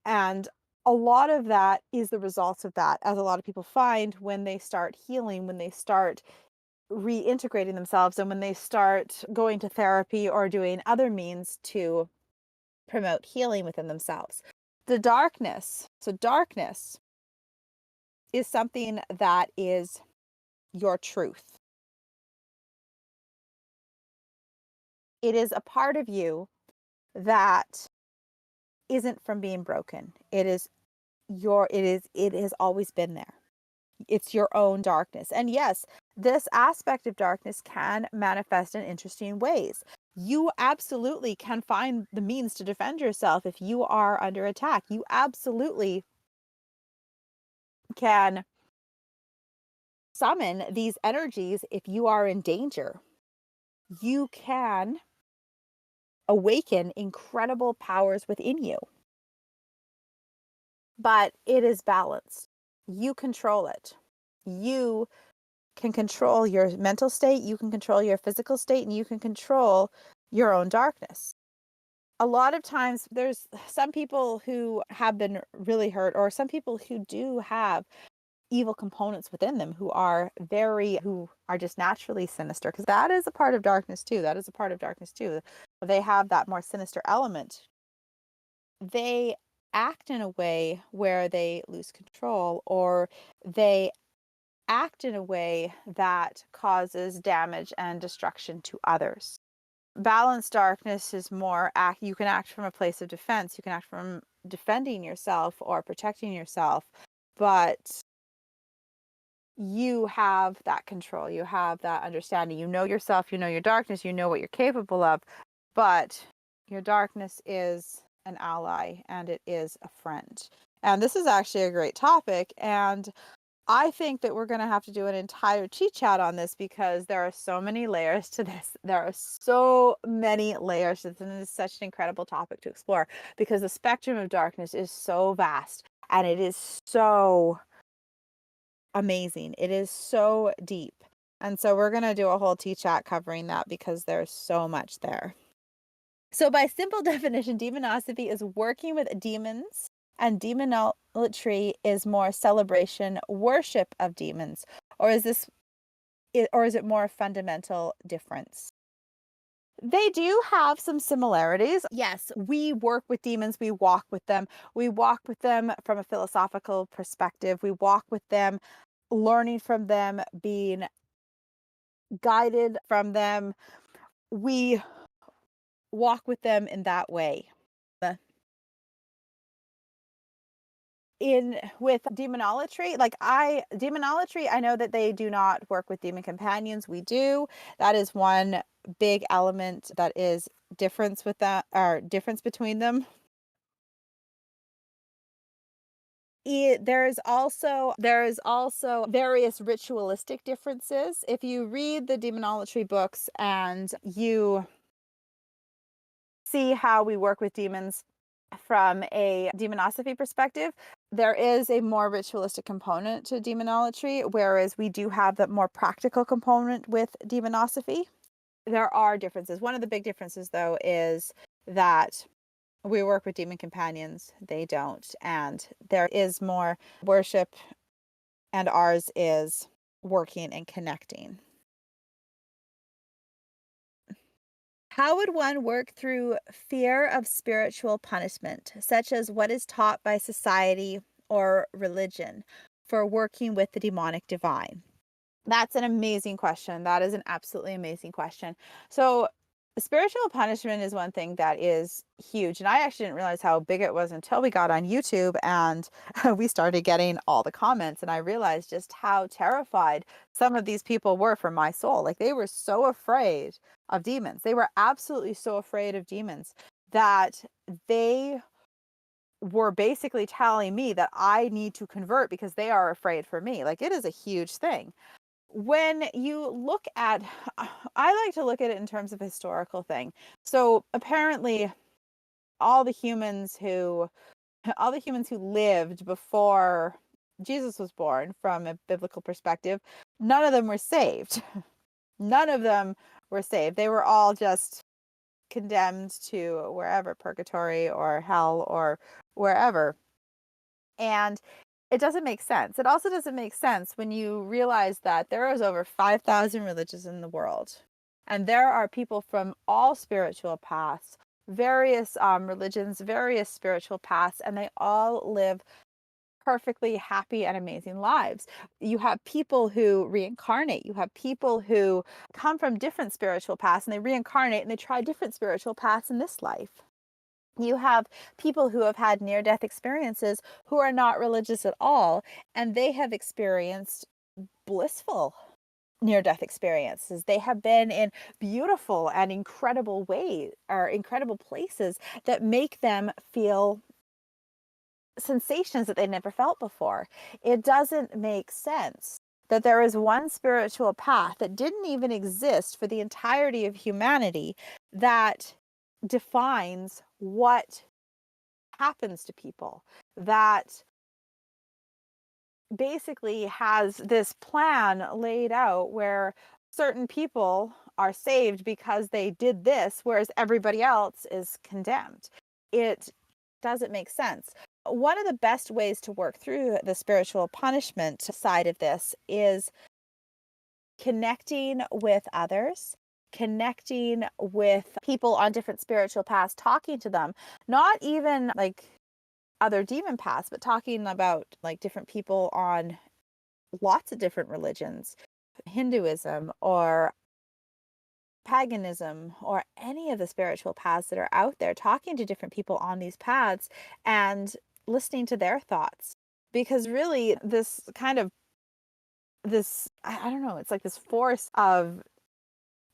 And a lot of that is the results of that, as a lot of people find when they start healing, when they start reintegrating themselves, and when they start going to therapy or doing other means to promote healing within themselves. Darkness is something that is your truth. It is a part of you that isn't from being broken. It has always been there. It's your own darkness. And yes, this aspect of darkness can manifest in interesting ways. You absolutely can find the means to defend yourself if you are under attack. You absolutely can summon these energies if you are in danger. You can awaken incredible powers within you. But it is balanced. You control it. You can control your mental state, you can control your physical state, and you can control your own darkness. A lot of times there's some people who have been really hurt, or some people who do have evil components within them who are just naturally sinister, because that is a part of darkness too. That is a part of darkness too. They have that more sinister element. They act in a way where they lose control, or they act in a way that causes damage and destruction to others. Balanced darkness is more you can act from a place of defense. You can act from defending yourself or protecting yourself, but you have that control. You have that understanding. You know yourself, you know your darkness, you know what you're capable of, but your darkness is an ally and it is a friend. And this is actually a great topic. And I think that we're going to have to do an entire cheat chat on this, because there are so many layers to this. There are so many layers to this, and it is such an incredible topic to explore, because the spectrum of darkness is so vast and it is so amazing. It is so deep. And so we're going to do a whole tea chat covering that, because there's so much there. So by simple definition, demonosophy is working with demons, and demonolatry is more celebration, worship of demons. Or is it more fundamental difference? They do have some similarities. Yes, we work with demons, we walk with them. We walk with them from a philosophical perspective. We walk with them, learning from them, being guided from them. We walk with them in that way. In with demonolatry, I know that they do not work with demon companions. We do. That is one big element that is difference between them. There is also various ritualistic differences. If you read the demonolatry books and you see how we work with demons from a demonosophy perspective, there is a more ritualistic component to demonolatry, whereas we do have the more practical component with demonosophy. There are differences. One of the big differences, though, is that we work with demon companions, they don't. And there is more worship, and ours is working and connecting. How would one work through fear of spiritual punishment, such as what is taught by society or religion, for working with the demonic divine? That's an amazing question. That is an absolutely amazing question. So, spiritual punishment is one thing that is huge. And I actually didn't realize how big it was until we got on YouTube and we started getting all the comments. And I realized just how terrified some of these people were for my soul. Like, they were so afraid of demons. They were absolutely so afraid of demons that they were basically telling me that I need to convert because they are afraid for me. Like, it is a huge thing. When you look at I like to look at it in terms of historical thing. So apparently all the humans who lived before Jesus was born, from a biblical perspective, none of them were saved. None of them were saved. They were all just condemned to wherever, purgatory or hell or wherever. And it doesn't make sense. It also doesn't make sense when you realize that there is over 5,000 religions in the world. And there are people from all spiritual paths, various religions, various spiritual paths, and they all live perfectly happy and amazing lives. You have people who reincarnate. You have people who come from different spiritual paths and they reincarnate and they try different spiritual paths in this life. You have people who have had near-death experiences who are not religious at all, and they have experienced blissful near-death experiences. They have been in beautiful and incredible ways, or incredible places that make them feel sensations that they never felt before. It doesn't make sense that there is one spiritual path that didn't even exist for the entirety of humanity that defines what happens to people, that basically has this plan laid out where certain people are saved because they did this, whereas everybody else is condemned. It doesn't make sense. One of the best ways to work through the spiritual punishment side of this is connecting with others, connecting with people on different spiritual paths, talking to them, not even like other demon paths, but talking about like different people on lots of different religions, Hinduism or paganism or any of the spiritual paths that are out there, talking to different people on these paths and listening to their thoughts. Because really, this kind of this, I don't know, it's like this force of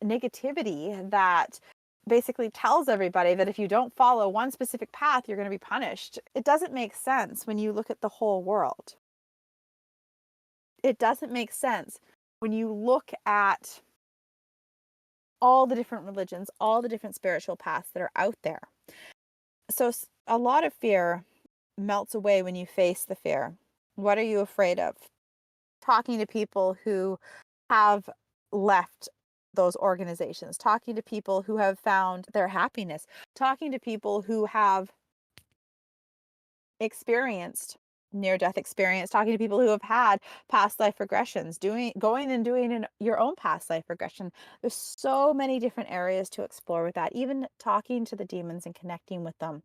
negativity that basically tells everybody that if you don't follow one specific path, you're going to be punished. It doesn't make sense when you look at the whole world. It doesn't make sense when you look at all the different religions, all the different spiritual paths that are out there. So a lot of fear melts away when you face the fear. What are you afraid of? Talking to people who have left those organizations, talking to people who have found their happiness, talking to people who have experienced near death experience, talking to people who have had past life regressions, going and doing your own past life regression. There's so many different areas to explore with that, even talking to the demons and connecting with them.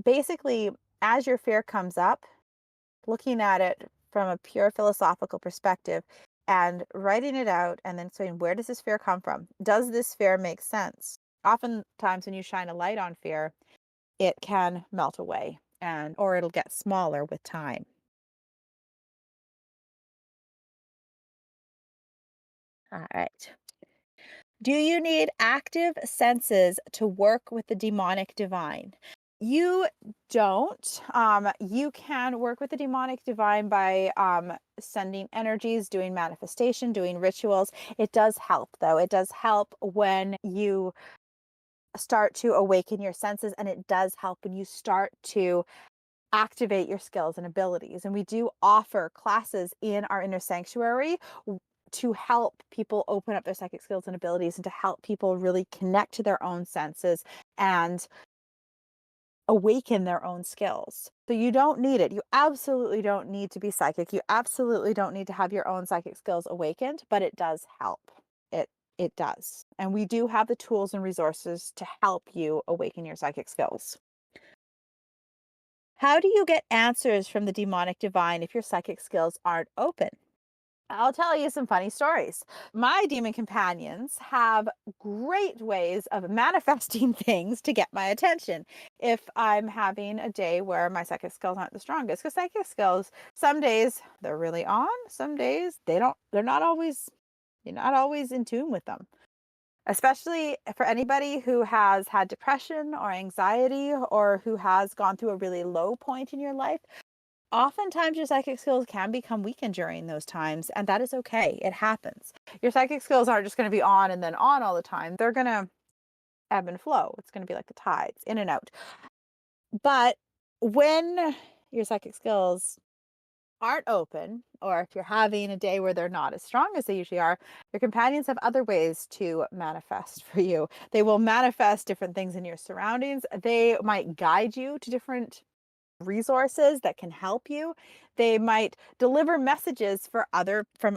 Basically, as your fear comes up, looking at it from a pure philosophical perspective and writing it out and then saying, where does this fear come from? Does this fear make sense? Oftentimes, when you shine a light on fear, it can melt away or it'll get smaller with time. All right. Do you need active senses to work with the demonic divine? You don't. You can work with the demonic divine by sending energies, doing manifestation, doing rituals. It does help, though. It does help when you start to awaken your senses, and it does help when you start to activate your skills and abilities. And we do offer classes in our inner sanctuary to help people open up their psychic skills and abilities and to help people really connect to their own senses and awaken their own skills. So you don't need it. You absolutely don't need to be psychic. You absolutely don't need to have your own psychic skills awakened, but it does help. It it does. And we do have the tools and resources to help you awaken your psychic skills. How do you get answers from the demonic divine if your psychic skills aren't open? I'll tell you some funny stories. My demon companions have great ways of manifesting things to get my attention. If I'm having a day where my psychic skills aren't the strongest, because psychic skills, some days they're really on, some days they're not always, you're not always in tune with them. Especially for anybody who has had depression or anxiety or who has gone through a really low point in your life, oftentimes your psychic skills can become weakened during those times, and that is okay. It happens. Your psychic skills aren't just going to be on and then on all the time. They're going to ebb and flow. It's going to be like the tides, in and out. But when your psychic skills aren't open, or if you're having a day where they're not as strong as they usually are, your companions have other ways to manifest for you. They will manifest different things in your surroundings. They might guide you to different resources that can help you. They might deliver messages from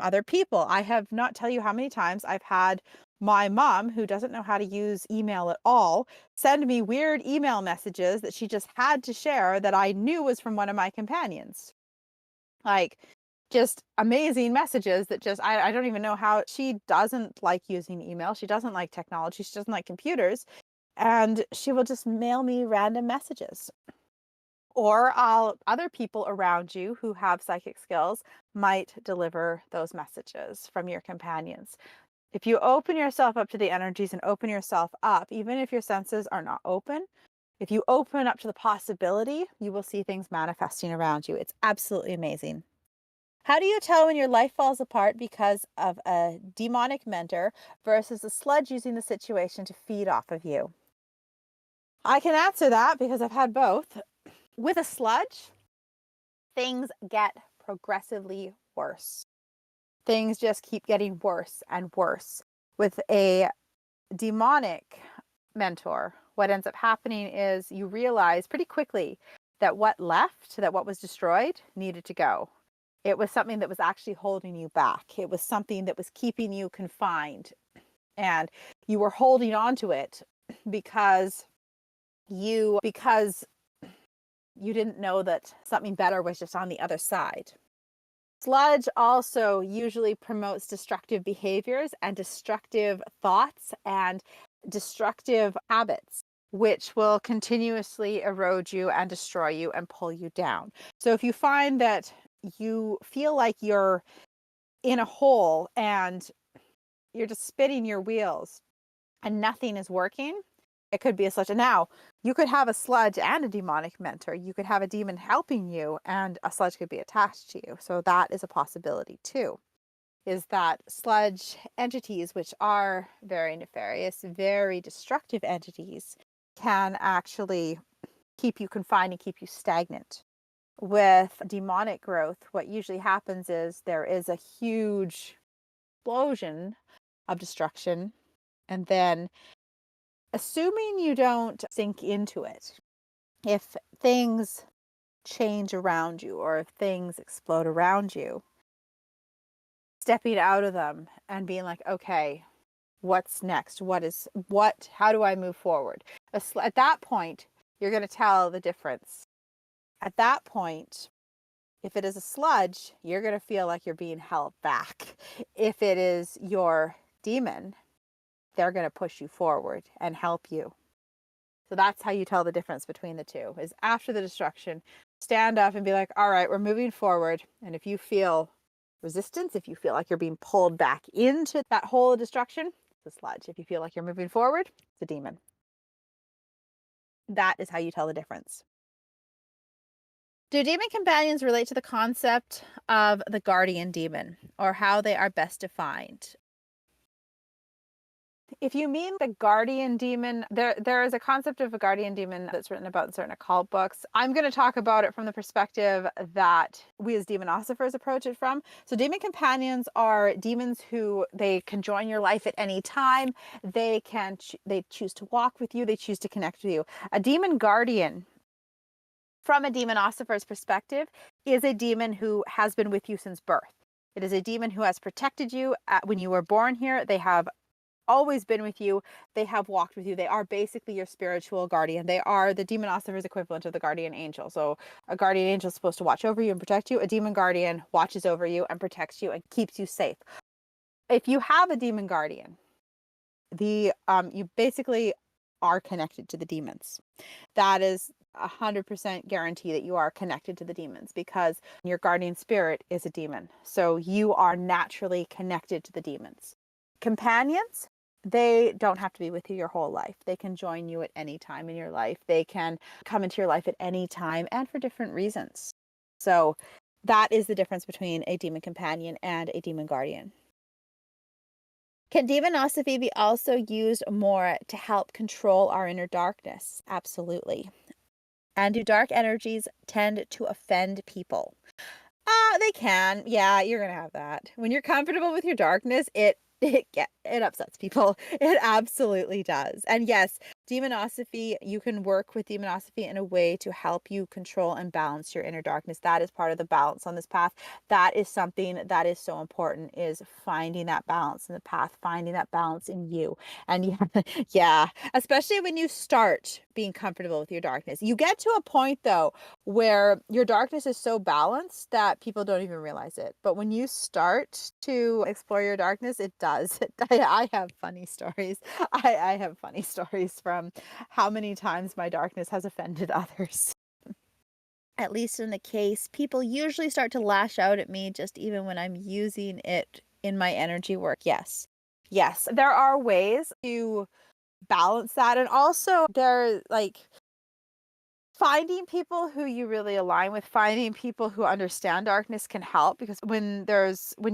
other people. I have not tell you how many times I've had my mom, who doesn't know how to use email at all, send me weird email messages that she just had to share that I knew was from one of my companions. Like, just amazing messages that just I don't even know how. She doesn't like using email. She doesn't like technology. She doesn't like computers. And she will just mail me random messages. Or other people around you who have psychic skills might deliver those messages from your companions. If you open yourself up to the energies and open yourself up, even if your senses are not open, if you open up to the possibility, you will see things manifesting around you. It's absolutely amazing. How do you tell when your life falls apart because of a demonic mentor versus a sludge using the situation to feed off of you? I can answer that because I've had both. With a sludge, things get progressively worse. Things just keep getting worse and worse. With a demonic mentor, what ends up happening is you realize pretty quickly that what left, that what was destroyed, needed to go. It was something that was actually holding you back. It was something that was keeping you confined. And you were holding on to it because you didn't know that something better was just on the other side. Sludge also usually promotes destructive behaviors and destructive thoughts and destructive habits, which will continuously erode you and destroy you and pull you down. So if you find that you feel like you're in a hole and you're just spinning your wheels and nothing is working, it could be a sludge. And now you could have a sludge and a demonic mentor. You could have a demon helping you and a sludge could be attached to you. So that is a possibility too, is that sludge entities, which are very nefarious, very destructive entities, can actually keep you confined and keep you stagnant. With demonic growth, what usually happens is there is a huge explosion of destruction, and then assuming you don't sink into it, if things change around you or if things explode around you, stepping out of them and being like, okay, what's next? How do I move forward? At that point, you're going to tell the difference. At that point, if it is a sludge, you're going to feel like you're being held back. If it is your demon, they're going to push you forward and help you. So that's how you tell the difference between the two, is after the destruction, stand up and be like, all right, we're moving forward. And if you feel resistance, if you feel like you're being pulled back into that hole of destruction, it's a sludge. If you feel like you're moving forward, it's a demon. That is how you tell the difference. Do demon companions relate to the concept of the guardian demon, or how they are best defined? If you mean the guardian demon, there is a concept of a guardian demon that's written about in certain occult books. I'm going to talk about it from the perspective that we as demonosophers approach it from. So demon companions are demons who they can join your life at any time. They choose to walk with you. They choose to connect with you. A demon guardian, from a demonosopher's perspective, is a demon who has been with you since birth. It is a demon who has protected you when you were born here. They have always been with you. They have walked with you. They are basically your spiritual guardian. They are the demonosopher's equivalent of the guardian angel. So a guardian angel is supposed to watch over you and protect you. A demon guardian watches over you and protects you and keeps you safe. If you have a demon guardian, you basically are connected to the demons. That is 100% guarantee that you are connected to the demons, because your guardian spirit is a demon. So you are naturally connected to the demons. Companions, they don't have to be with you your whole life. They can join you at any time in your life. They can come into your life at any time and for different reasons. So that is the difference between a demon companion and a demon guardian. Can demonosophy be also used more to help control our inner darkness? Absolutely. And do dark energies tend to offend people? They can. Yeah, you're going to have that. When you're comfortable with your darkness, it upsets people. It absolutely does. And yes, demonosophy, you can work with demonosophy in a way to help you control and balance your inner darkness. That is part of the balance on this path. That is something that is so important, is finding that balance in the path, finding that balance in you. And yeah, especially when you start being comfortable with your darkness. You get to a point though where your darkness is so balanced that people don't even realize it. But when you start to explore your darkness, it does. I have funny stories. I have funny stories from how many times my darkness has offended others. At least in the case, people usually start to lash out at me just even when I'm using it in my energy work. Yes. Yes, there are ways to balance that. And also there, like, finding people who you really align with, finding people who understand darkness can help, because when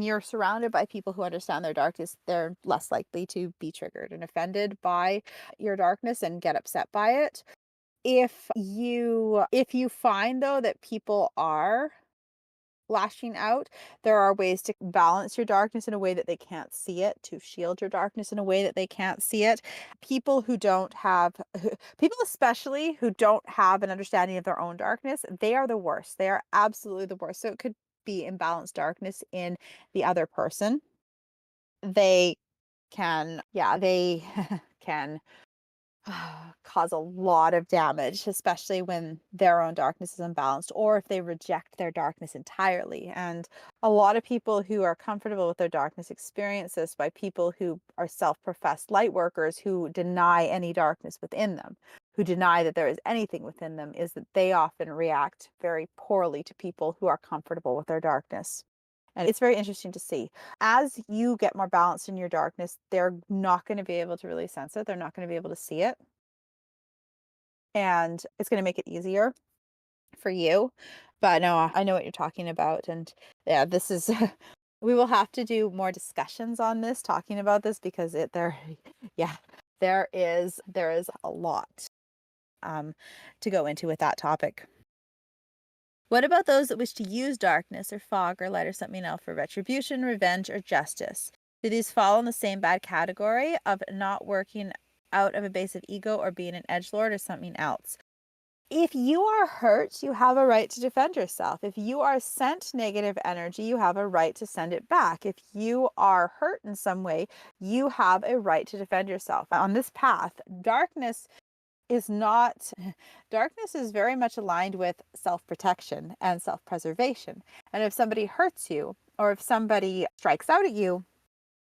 you're surrounded by people who understand their darkness, they're less likely to be triggered and offended by your darkness and get upset by it. If you find though that people are lashing out. There are ways to balance your darkness in a way that they can't see it, to shield your darkness in a way that they can't see it. People who don't have, people especially who don't have an understanding of their own darkness, they are the worst. They are absolutely the worst. So it could be imbalanced darkness in the other person. They they can cause a lot of damage, especially when their own darkness is imbalanced or if they reject their darkness entirely. And a lot of people who are comfortable with their darkness experience this by people who are self-professed light workers who deny any darkness within them, who deny that there is anything within them, is that they often react very poorly to people who are comfortable with their darkness. And it's very interesting to see. As you get more balanced in your darkness, they're not going to be able to really sense it. They're not going to be able to see it. And it's going to make it easier for you. But no, I know what you're talking about. And yeah, this is, we will have to do more discussions on this, talking about this, because yeah, there is a lot um, to go into with that topic. What about those that wish to use darkness or fog or light or something else for retribution, revenge, or justice? Do these fall in the same bad category of not working out of a base of ego or being an edgelord or something else? If you are hurt, you have a right to defend yourself. If you are sent negative energy, you have a right to send it back. If you are hurt in some way, you have a right to defend yourself. On this path, is not darkness is very much aligned with self-protection and self-preservation. And if somebody hurts you, or if somebody strikes out at you,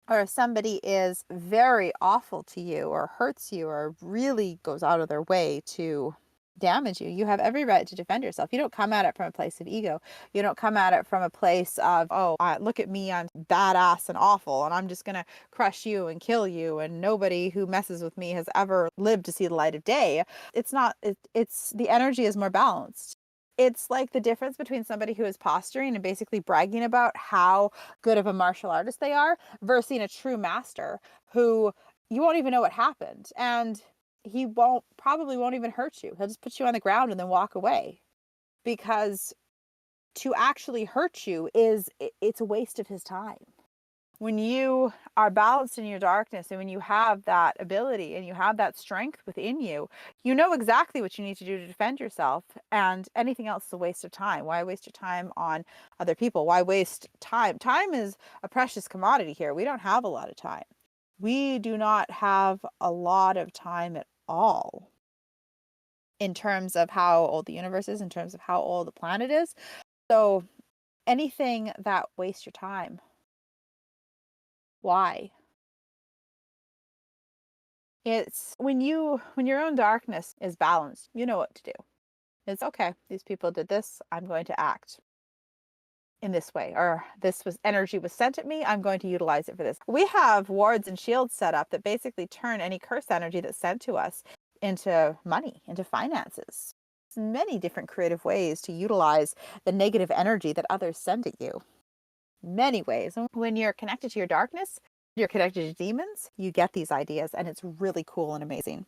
or if somebody is very awful to you or hurts you or really goes out of their way to damage you, you have every right to defend yourself. You don't come at it from a place of ego. You don't come at it from a place of, oh, look at me, I'm badass and awful, and I'm just going to crush you and kill you, and nobody who messes with me has ever lived to see the light of day. It's not, it's the energy is more balanced. It's like the difference between somebody who is posturing and basically bragging about how good of a martial artist they are versus a true master who you won't even know what happened. And he probably won't even hurt you. He'll just put you on the ground and then walk away, because to actually hurt you it's a waste of his time. When you are balanced in your darkness and when you have that ability and you have that strength within you, you know exactly what you need to do to defend yourself, and anything else is a waste of time. Why waste your time on other people? Why waste time? Time is a precious commodity here. We don't have a lot of time. We do not have a lot of time at all in terms of how old the universe is, in terms of how old the planet is. So anything that wastes your time, why? It's when your own darkness is balanced, you know what to do. It's okay. These people did this. I'm going to act in this way, or this was energy was sent at me. I'm going to utilize it for this. We have wards and shields set up that basically turn any curse energy that's sent to us into money, into finances. There's many different creative ways to utilize the negative energy that others send at you. Many ways. When you're connected to your darkness, you're connected to demons, you get these ideas, and it's really cool and amazing.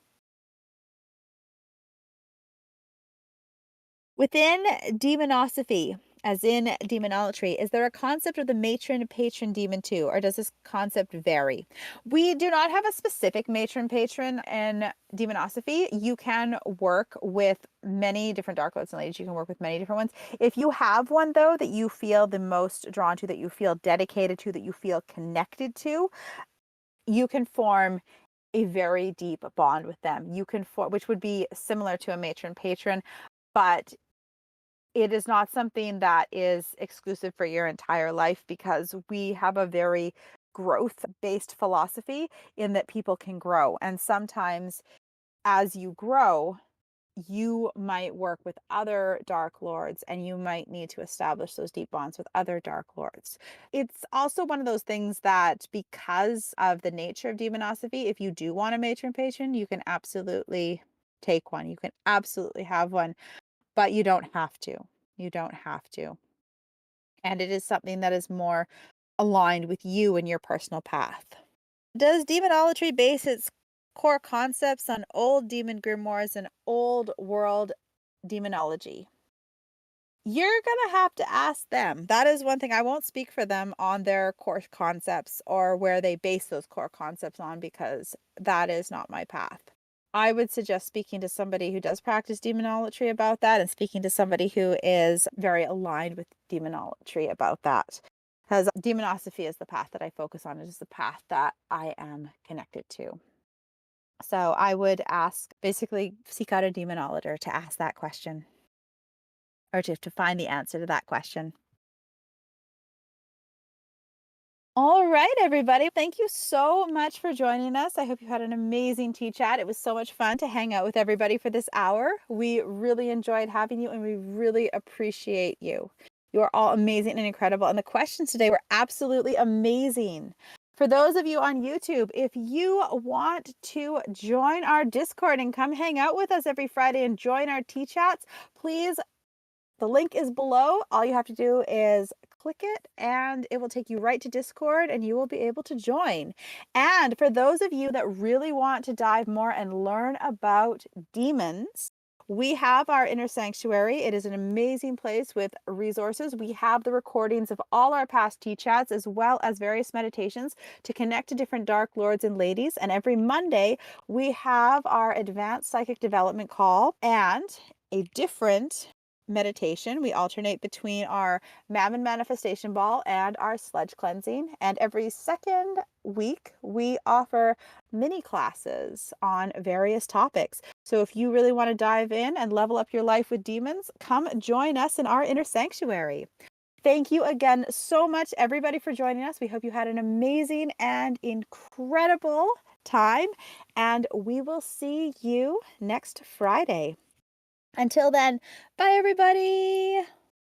Within demonosophy, as in demonolatry, is there a concept of the matron patron demon too, or does this concept vary? We do not have a specific matron patron in demonosophy. You can work with many different dark lords and ladies. You can work with many different ones. If you have one, though, that you feel the most drawn to, that you feel dedicated to, that you feel connected to, you can form a very deep bond with them. You can form, which would be similar to a matron patron, but it is not something that is exclusive for your entire life, because we have a very growth based philosophy in that people can grow. And sometimes as you grow, you might work with other dark lords and you might need to establish those deep bonds with other dark lords. It's also one of those things that, because of the nature of demonosophy, if you do want a matron patron, you can absolutely take one. You can absolutely have one, but you don't have to. You don't have to. And it is something that is more aligned with you and your personal path. Does demonolatry base its core concepts on old demon grimoires and old world demonology? You're gonna have to ask them. That is one thing. I won't speak for them on their core concepts or where they base those core concepts on because that is not my path. I would suggest speaking to somebody who does practice demonolatry about that and speaking to somebody who is very aligned with demonolatry about that. Because demonosophy is the path that I focus on. It is the path that I am connected to. So I would ask, basically seek out a demonolator to ask that question or to find the answer to that question. All right, everybody. Thank you so much for joining us. I hope you had an amazing tea chat. It was so much fun to hang out with everybody for this hour. We really enjoyed having you and we really appreciate you. You are all amazing and incredible. And the questions today were absolutely amazing. For those of you on YouTube, if you want to join our Discord and come hang out with us every Friday and join our tea chats, please, the link is below. All you have to do is click it and it will take you right to Discord and you will be able to join. And for those of you that really want to dive more and learn about demons, we have our inner sanctuary. It is an amazing place with resources. We have the recordings of all our past tea chats as well as various meditations to connect to different dark lords and ladies. And every Monday, we have our advanced psychic development call and a different meditation. We alternate between our Mammon manifestation ball and our sludge cleansing. And every second week, we offer mini classes on various topics. So if you really want to dive in and level up your life with demons, come join us in our inner sanctuary. Thank you again so much, everybody, for joining us. We hope you had an amazing and incredible time, and we will see you next Friday. Until then, bye everybody.